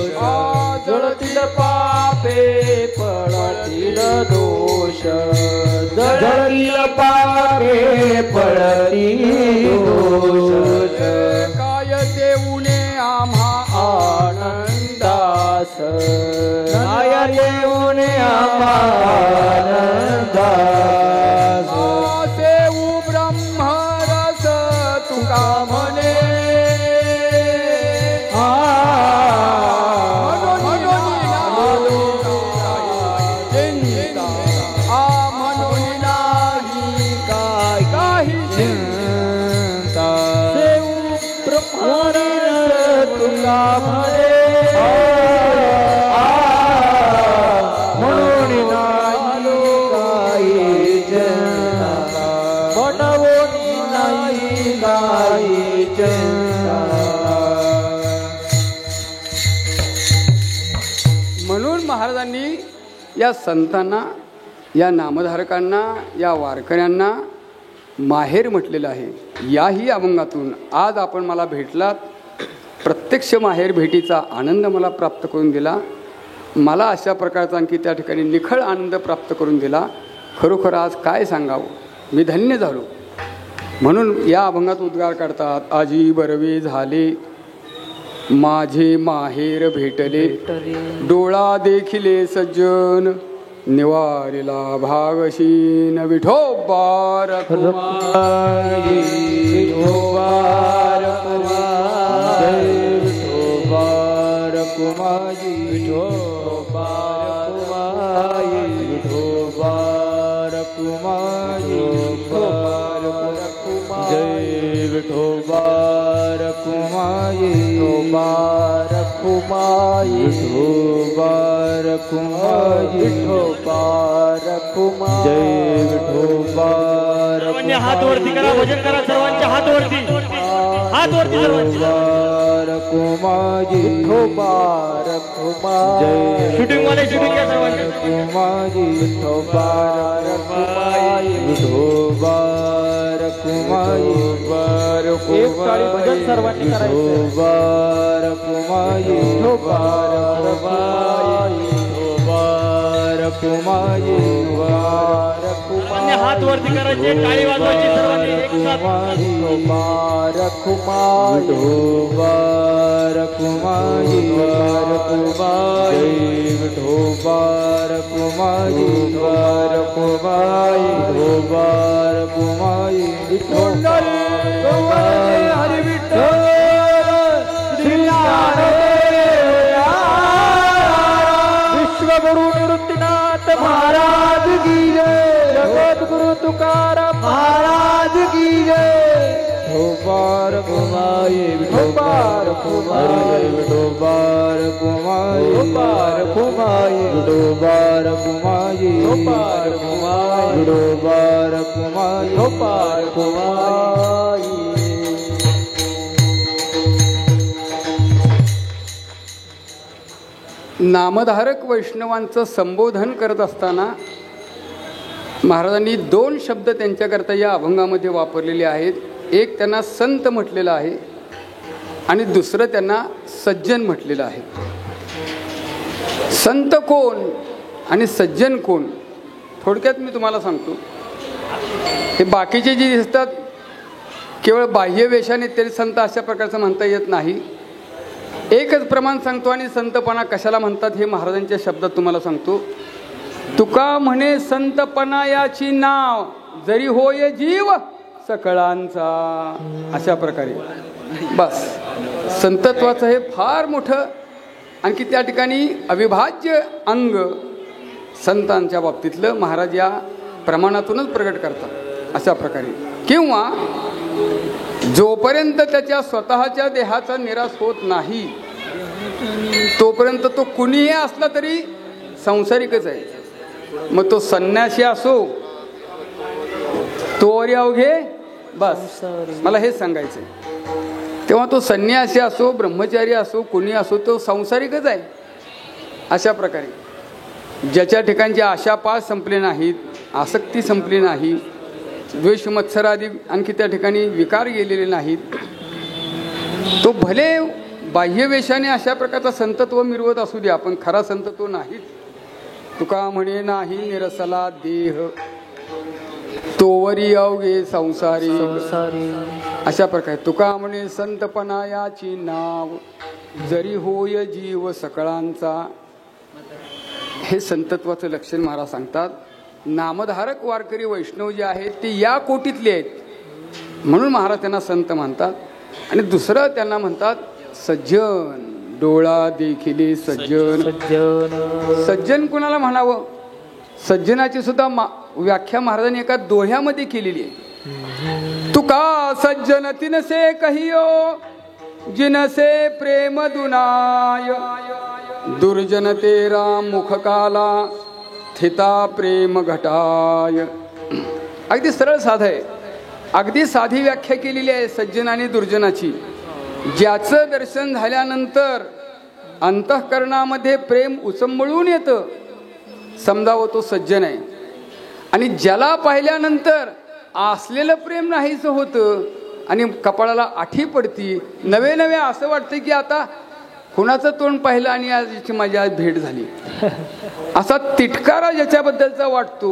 जळतील पापे पळतील दोष, जळतील पापे पळतील दोष. काय देऊने आम्हा आनंदास, काय देऊने आम्हा आनंदास. देऊ ब्रह्मरस तुका म्हणे, म्हणून नाही नाही नाही चिंता. म्हणून महाराजांनी या संतांना, या नामधारकांना, या वारकऱ्यांना माहेर म्हटलेलं आहे. याही अभंगातून आज आपण मला भेटलात, प्रत्यक्ष माहेर भेटीचा आनंद मला प्राप्त करून दिला. मला अशा प्रकारचा आणखी त्या ठिकाणी निखळ आनंद प्राप्त करून दिला. खरोखर आज काय सांगावं, मी धन्य झालो. म्हणून या अभंगात उद्गार काढतात, आजी बरवे झाले माझे माहेर भेटले, डोळा देखिले सज्जन निवारिला भागशीन. विठोबा रखुमाई, विठोबा रखुमाई, विठोबा रखुमाई, विठोबा रखुमाई, विठोबा रखुमाई, जय विठोबा रखुमाई, विठोबा रखुमाई, विठोबा रखुमाई, विठोबा रखुमाई, जय विठोबा रखुमाई. हात वरती करा, भजन करा सर्वांच्या हात वरती, हात वरती सर्वांच्या. रखुमाई, विठोबा रखुमाई, जय शूटिंग वाले शूटिंग घ्या सर्वांच्या. रखुमाई, विठोबा रखुमाई, विठोबा रखुमाई, एक काळी भजन सर्वांनी करायचं. विठोबा रखुमाई, विठोबा रखुमाई, विठोबा रखुमाई, विठोबा रखुमाई, हात वरती करायचे, टाळी वाजवायची सर्वांनी एक साथ. विठोबा रखुमाई, विठोबा रखुमाई, रखुमाई, विठोबा रखुमाई, विठोबा रखुमाई, विठोबा रखुमाई, विठोबा हरि विठ्ठल श्री ज्ञानदेव विश्वगुरु निवृत्तीनाथ महाराज की जय. जगद्गुरु तुकाराम महाराज की जय. विठोबा रखुमाई, विठोबा रखुमाई, विठोबा रखुमाई, विठोबा रखुमाई, विठोबा रखुमाई, विठोबा रखुमाई, विठोबा रखुमाई, विठोबा रखुमाई. नामधारक वैष्णवांचं संबोधन करत असताना महाराजांनी दोन शब्द त्यांच्याकरता या अभंगामध्ये वापरलेले आहेत. एक त्यांना संत म्हटलेलं आहे आणि दुसरं त्यांना सज्जन म्हटलेलं आहे. संत कोण आणि सज्जन कोण, थोडक्यात मी तुम्हाला सांगतो. हे बाकीचे जे दिसतात केवळ बाह्य वेशाने तरी संत अशा प्रकारचं म्हणता येत नाही. एकच प्रमाण सांगतो आणि संतपणा कशाला म्हणतात हे महाराजांच्या शब्दात तुम्हाला सांगतो. तुका म्हणे संतपणा याची नाव, जरी होय जीव सकळांचा. अशा प्रकारे बस संतत्वाचं हे फार मोठं आणखी त्या ठिकाणी अविभाज्य अंग संतांच्या बाबतीतलं महाराज या प्रमाणातूनच प्रगट करतात. अशा प्रकारे किंवा जोपर्यंत त्याच्या स्वतःच्या देहाचा निराश होत नाही तोपर्यंत तो कुणीही असला तरी संसारिकच आहे. मग तो संन्यासी असो, तोरी अवघे, बस मला हेच सांगायचं आहे. तेव्हा तो संन्यासी असो, ब्रह्मचारी असो, कुणी असो, तो संसारिकच आहे. अशा प्रकारे ज्याच्या ठिकाणचे आशापास संपले नाहीत, आसक्ती संपली नाही, द्वेष मत्सर आदी आणखी त्या ठिकाणी विकार गेलेले नाहीत, तो भले बाह्यवेशाने अशा प्रकारचा संतत्व मिरवत असू द्या, पण खरा संत तो नाहीत. तुका म्हणे नाही निरसला देह, तोवरी अवघे संसारी. अशा प्रकारे तुका म्हणे संतपणा याची नाव, जरी होय जीव सकळांचा. हे संतत्वाचं लक्षण महाराज सांगतात. नामधारक वारकरी वैष्णव जे आहेत ते या कोटीतले आहेत म्हणून महाराज त्यांना संत म्हणतात. आणि दुसरं त्यांना म्हणतात सज्जन, डोळा देखिले सज्जन. सज्जन कुणाला म्हणावं, सज्जनाची सुद्धा व्याख्या महाराजांनी एका दोह्यामध्ये केलेली आहे. तुका सज्जन तिनसे कहियो, जिनसे प्रेम दुनाय, दुर्जन तेरा मुख काला, थिता प्रेम घटाय. अगदी सरळ साधा आहे. अगदी साधी व्याख्या केलेली आहे सज्जन आणि दुर्जनाची. ज्याचं दर्शन झाल्यानंतर अंतःकरणामध्ये प्रेम उचंबळून येतं, समजावं तो सज्जन आहे. आणि ज्याला पाहिल्यानंतर असलेलं प्रेम नाहीच होतं आणि कपाळाला आठी पडती, नवे नवे असं वाटतं की आता कुणाचं तोंड पाहिलं आणि आजची माझी आज भेट झाली, असा तिटकारा ज्याच्याबद्दलचा वाटतो.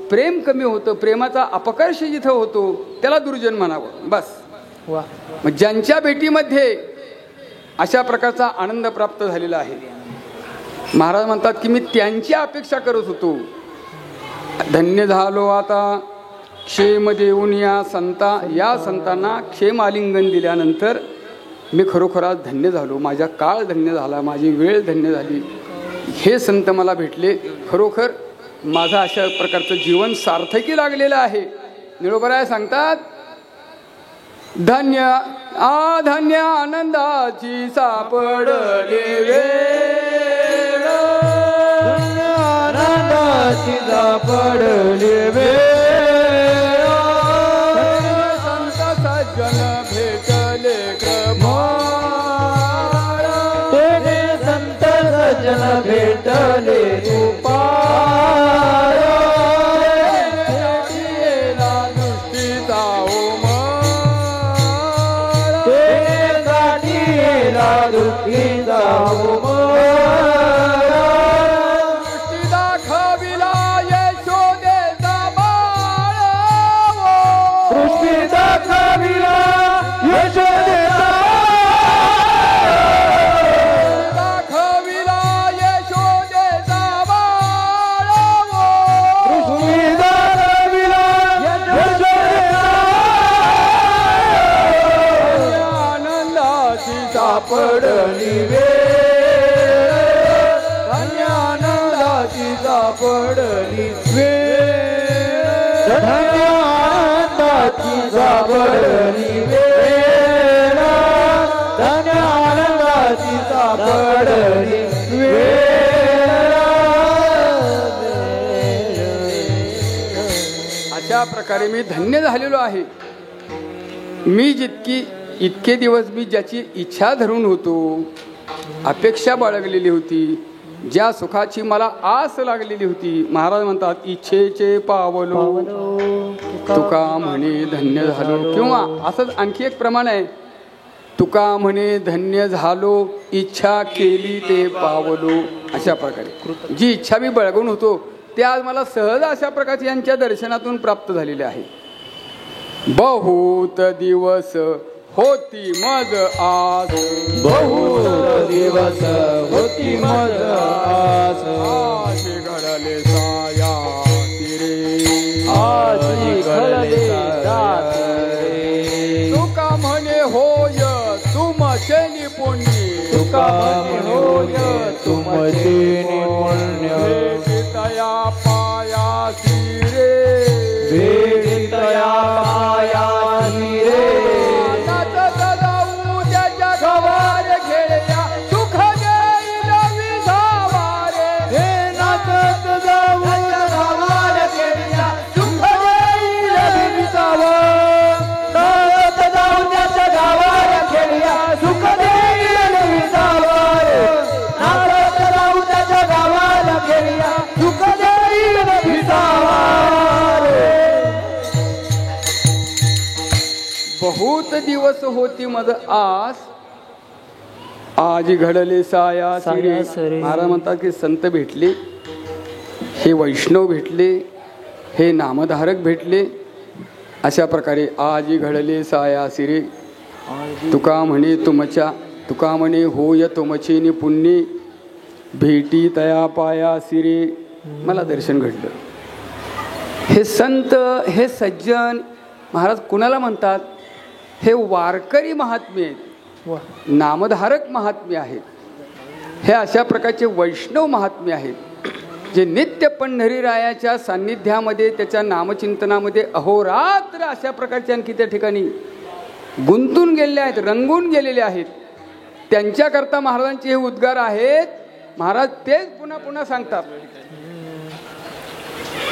प्रेम कमी होतं, प्रेमाचा अपकर्ष जिथं होतो त्याला दुर्जन म्हणावं बस. मग ज्यांच्या भेटीमध्ये अशा प्रकारचा आनंद प्राप्त झालेला आहे, महाराज म्हणतात की मी त्यांची अपेक्षा करत होतो. धन्य झालो आता क्षेम देऊन या संतांना क्षेम आलिंगन दिल्यानंतर मी खरोखरच धन्य झालो. माझा काळ धन्य झाला, माझी वेळ धन्य झाली. हे संत मला भेटले, खरोखर माझं अशा प्रकारचं जीवन सार्थकी लागलेलं आहे. निरोबराय सांगतात, धन्य धन्य आनंदाची सापडले वेळ, आनंदाची सापडले वेळ, संत सज्जन भेटले क्रमार, तेने संत सज्जन भेटले उपार, येला दृष्टीचा उमार, तेने येला दृष्टीचा उमार, दृष्टी दाखविला यशोदेचा बाळ, दृष्टी दाखविला यशोदेचा, दाखविला यशोदेचा बाळ, दृष्टी दाखविला यशोदेचा, आनंदाची सापडली वेळ, धन्य आनंदाची सापडली वेळ, धन्य आनंदाची सापडली वेळ, धन्य आनंदाची सापडली वेळ. अशा प्रकारे मी धन्य झालेलो आहे. मी इतके दिवस मी ज्याची इच्छा धरून होतो, अपेक्षा बाळगलेली होती, ज्या सुखाची मला आस लागलेली होती, महाराज म्हणतात इच्छेचे पावलो तुका म्हणे धन्य झालो. किंवा असंच आणखी एक प्रमाण आहे, तुका म्हणे धन्य झालो इच्छा केली ते पावलो. अशा प्रकारे जी इच्छा मी बाळगून होतो ते आज मला सहज अशा प्रकारचे यांच्या दर्शनातून प्राप्त झालेले आहे. बहुत दिवस होती मज आस, बहुत दिवस होती मज आस, आशी घडले साया तिरे, आजी घडले साया तुका म्हणे होय तुमचे निपुण्य, तुका म्हणे होय तुमचे निपुण्य, भेटितया पायासी रे, भेटितया पायासी रे, नाचत जाऊ त्याच्या गवार खेळल्या सुख देईल विसावारे, हे नाचत जाऊ गावाला खेळल्या सुख देईल विसावा, नाचत जाऊ त्याच्या गावाला खेळल्या सुख देईल विसावा, नाचत जाऊ त्याच्या गावाला खेळल्या सुख देईल विसावा. बहुत दिवस होती मज आस, आज घडले साया सिरे. महाराज म्हणतात की संत भेटले, हे वैष्णव भेटले, हे नामधारक भेटले. अशा प्रकारे आज घडले साया सिरे, तुका म्हणे तुका म्हणे होय तुमचे निपुण्य, भेटी तया पाया सिरे. मला दर्शन घडलं. हे संत, हे सज्जन महाराज कुणाला म्हणतात? हे वारकरी महात्मे आहेत, नामधारक महात्मे आहेत, हे अशा प्रकारचे वैष्णव महात्मे आहेत, जे नित्य पंढरीरायाच्या सान्निध्यामध्ये त्याच्या नामचिंतनामध्ये अहोरात्र अशा प्रकारचे आणखी त्या ठिकाणी गुंतून गेलेले आहेत, रंगून गेलेले आहेत. त्यांच्याकरता महाराजांचे हे उद्गार आहेत. महाराज तेच पुन्हा पुन्हा सांगतात.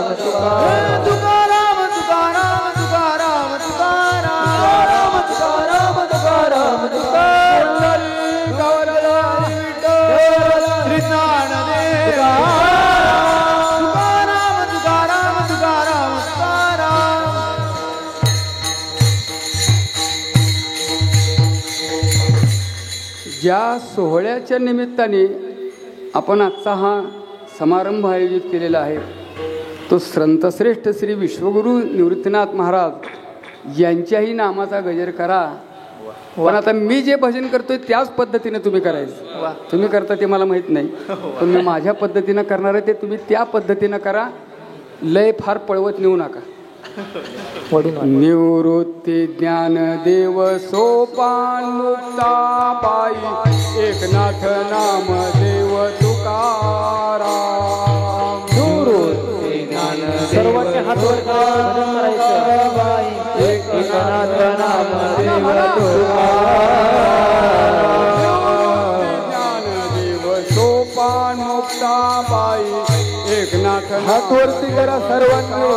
तुकाराम तुकाराम तुकाराम तुकाराम तुकाराम तुकाराम तुकाराम तुकाराम श्री ज्ञानदेव तुकाराम तुकाराम तुकाराम तुकाराम. ज्या सोहळ्याच्या निमित्ताने आपण आजचा हा समारंभ आयोजित केलेला आहे तो संतश्रेष्ठ श्री विश्वगुरु निवृत्तीनाथ महाराज यांच्याही नामाचा गजर करा. पण आता मी जे भजन करतोय त्याच पद्धतीने तुम्ही करायचं. तुम्ही करता ते मला माहीत नाही, पण मी माझ्या पद्धतीनं करणार आहे ते तुम्ही त्या पद्धतीनं करा. लय फार पळवत नेऊ नका. निवृत्ती ज्ञानदेव सोपान मुक्ताबाई एकनाथ नामदेव तुकाराम. निवृत्ती ज्ञानदेव सर्वांच्या हातवर करायचं. एकनाथ नामदेव तुकाराम. ज्ञानदेव सोपान मुक्ताबाई एकनाथ हातवरती करा सर्वांनी.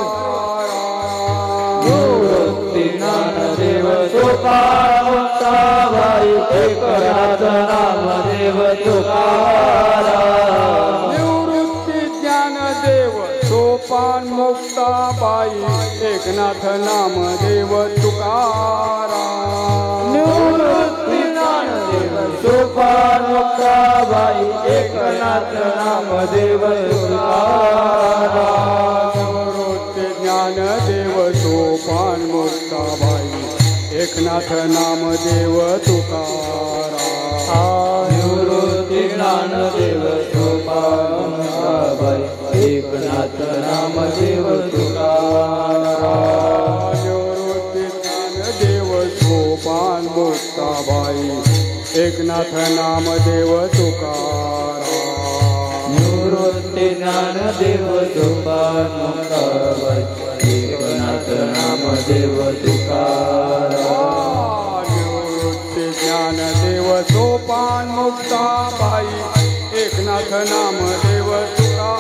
निवृत्ती ज्ञानदेव सोपान मुक्ताबाई एकनाथ नामदेव तुकाराम. निवृत्ती ज्ञानदेव सोपान मुक्ताबाई एकनाथ नामदेव तुकाराम. निवृत्ती ज्ञानदेव सोपान मुक्ताबाई एकनाथ नामदेव तुकाराम. निवृत्ती ज्ञानदेव सोपान मुक्ताबाई एकनाथ नामदेव तुकाराम. निवृत्ती ज्ञानदेव सोपान मुक्ताबाई एकनाथ नामदेव तुकाराम. निवृत्ती ज्ञानदेव सोपान मुक्ताबाई एकनाथ नामदेव तुकाराम. निवृत्ती ज्ञानदेव सोपान मुक्ताबाई एकनाथ नामदेव तुकाराम. निवृत्ती ज्ञानदेव सोपान मुक्ताबाई एकनाथ नामदेव तुकाराम. निवृत्ती ज्ञानदेव सोपान मुक्ताबाई एकनाथ नामदेव तुकाराम.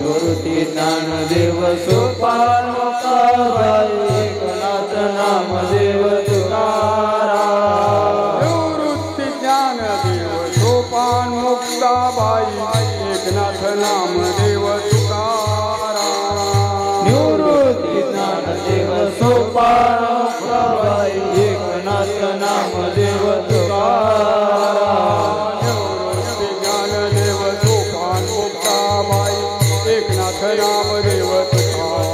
निवृत्ती ज्ञानदेव सोपान मुक्ताबाई एकनाथ नामदेव तुकाराम. निवृत्ती ज्ञानदेव सोपान मुक्ताबाई एकनाथ नामदेव तुकाराम. निवृत्ती ज्ञानदेव सोपान मुक्ताबाई एकनाथ नामदेव तुकाराम. निवृत्ती ज्ञानदेव सोपान मुक्ताबाई एकनाथ नामदेव तुकाराम. निवृत्ती ज्ञानदेव सोपान मुक्ताबाई एकनाथ नामदेव तुकाराम.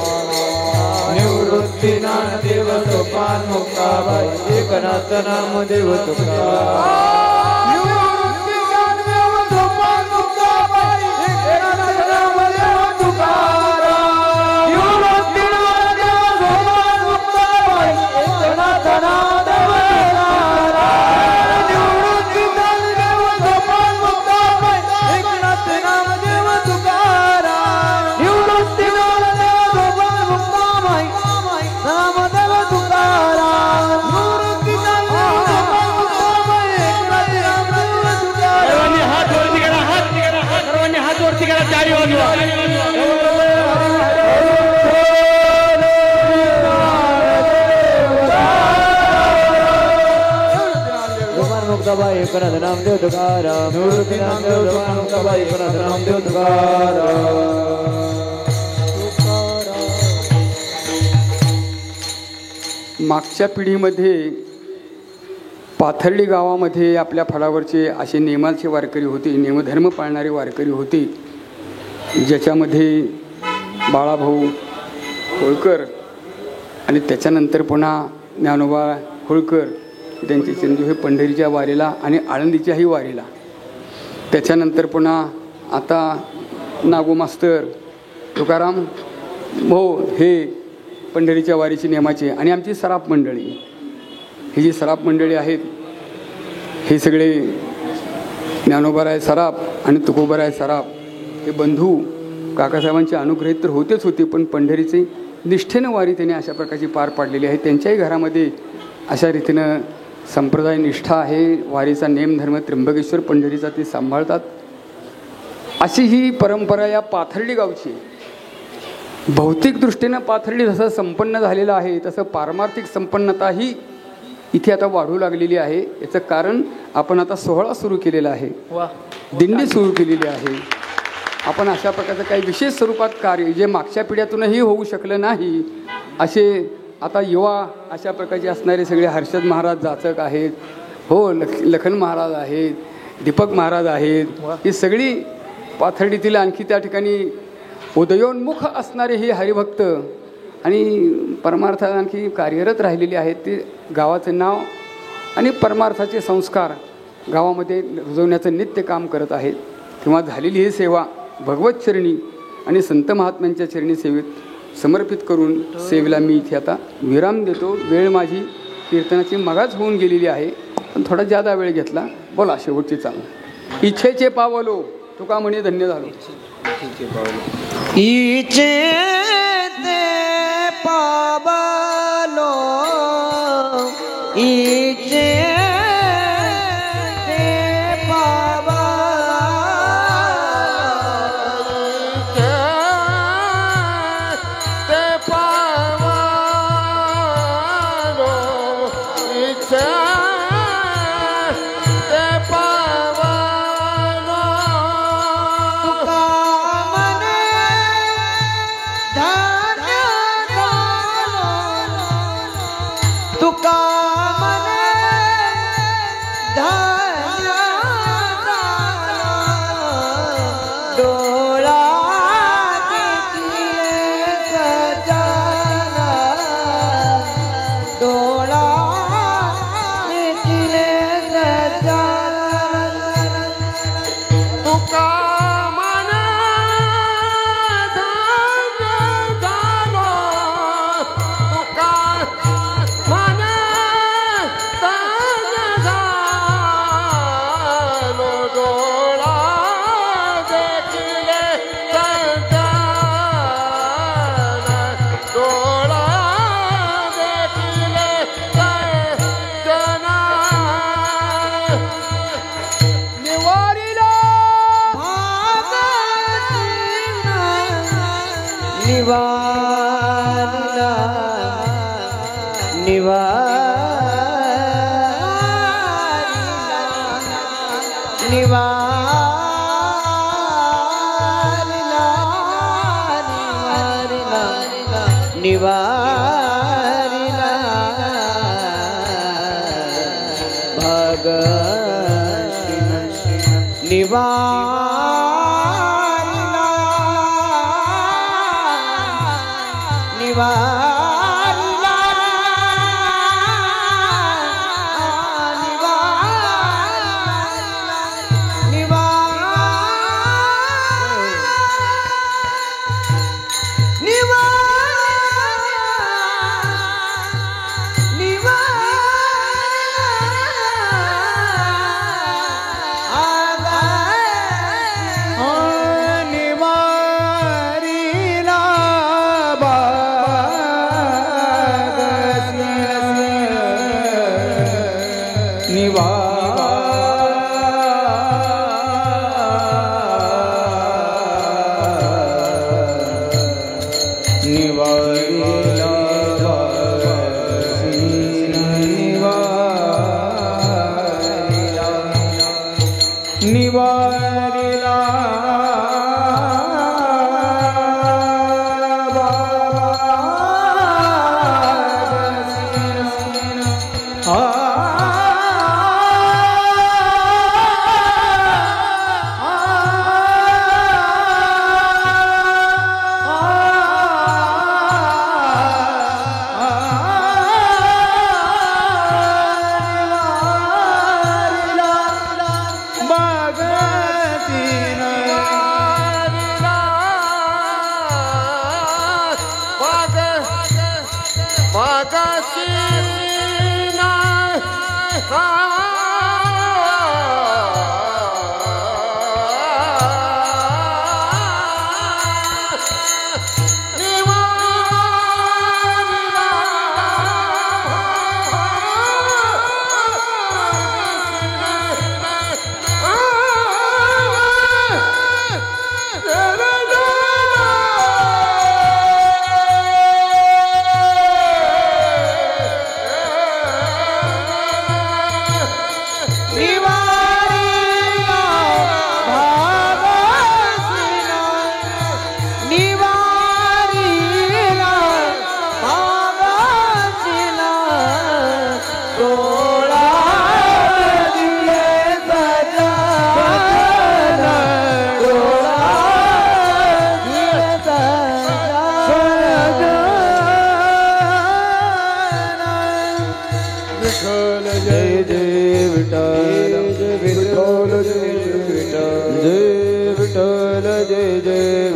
निवृत्ती ज्ञानदेव सोपान मुक्ताबाई एकनाथ नामदेव तुकाराम. निवृत्ती ज्ञानदेव सोपान मुक्ताबाई एकनाथ नामदेव तुकाराम. निवृत्ती ज्ञानदेव सोपान मुक्ताबाई नामदेव तुकाराम. निवृत्ती ज्ञानदेव सोपान मुक्ताबाई एकनाथ नामदेव तुकाराम. सर्वांनी हात वरती करा. सर्वांनी हात वरती करा. टाळी वाजवा. सोपान मुक्ताबाई एकनाथ नामदेव तुकाराम. निवृत्ती ज्ञानदेव सोपान मुक्ताबाई एकनाथ नामदेव तुकाराम. मागच्या पिढीमध्ये पाथर्डी गावामध्ये आपल्या फळावरचे असे नियमाचे वारकरी होते, नियमधर्म पाळणारे वारकरी होते, ज्याच्यामध्ये बाळाभाऊ होळकर आणि त्याच्यानंतर पुन्हा ज्ञानोबा होळकर त्यांचे चंदू हे पंढरीच्या वारीला आणि आळंदीच्याही वारीला, त्याच्यानंतर पुन्हा आता नागो मास्तर तुकाराम भाऊ हे पंढरीच्या वारीची नियमाचे, आणि आमची सराफ मंडळी, ही जी सराफ मंडळी आहेत हे सगळे ज्ञानोबाराय सराफ आणि तुकोबाराय सराफ हे बंधू काकासाहेबांचे अनुग्रहित तर होतेच होते, पण पंढरीचे निष्ठेनं वारी त्यांनी अशा प्रकारची पार पाडलेली आहे. त्यांच्याही घरामध्ये अशा रीतीनं संप्रदाय निष्ठा आहे. वारीचा नेमधर्म त्र्यंबकेश्वर पंढरीचा ते सांभाळतात. अशी ही परंपरा या पाथर्डी गावची. भौतिक दृष्टीनं पाथर्डी जसं संपन्न झालेलं आहे तसं पारमार्थिक संपन्नताही इथे आता वाढू लागलेली आहे. याचं कारण आपण आता सोहळा सुरू केलेला आहे, दिंडी सुरू केलेली आहे. आपण अशा प्रकारचं काही विशेष स्वरूपात कार्य जे मागच्या पिढ्यातूनही होऊ शकलं नाही असे आता युवा अशा प्रकारचे असणारे सगळे हर्षद महाराज जाचक आहेत, हो लखन महाराज आहेत, दीपक महाराज आहेत, ही सगळी पाथर्डीतील आणखी त्या ठिकाणी उदयोन्मुख असणारे हे हरिभक्त आणि परमार्थात आणखी कार्यरत राहिलेले आहेत. ते गावाचं नाव आणि परमार्थाचे संस्कार गावामध्ये रुजवण्याचं नित्य काम करत आहेत. तेव्हा झालेली ही सेवा भगवत चरणी आणि संत महात्म्यांच्या चरणी सेवेत समर्पित करून सेवेला मी इथे आता विराम देतो. वेळ माझी कीर्तनाची मगाच होऊन गेलेली आहे, पण थोडा जादा वेळ घेतला. बोला शेवटची चांगलं. इच्छेचे पावलो तुका म्हणे धन्य झालो. इचे ते पावलो इचे ते पावलो ते पावलो इच्छे ते पावलो तुका मने धान्य डोळा देखिले सजना डोळा देखिले सजना तुका मने धान्य झालो तुका मने धान्य झालो डोळा देखिले सजना डोळा देखिले सजना निवारीला निवारिला निवारिला निवारिला निवारिला निवारिला भगती निवारिला निवारिला विठ्ठल जय जय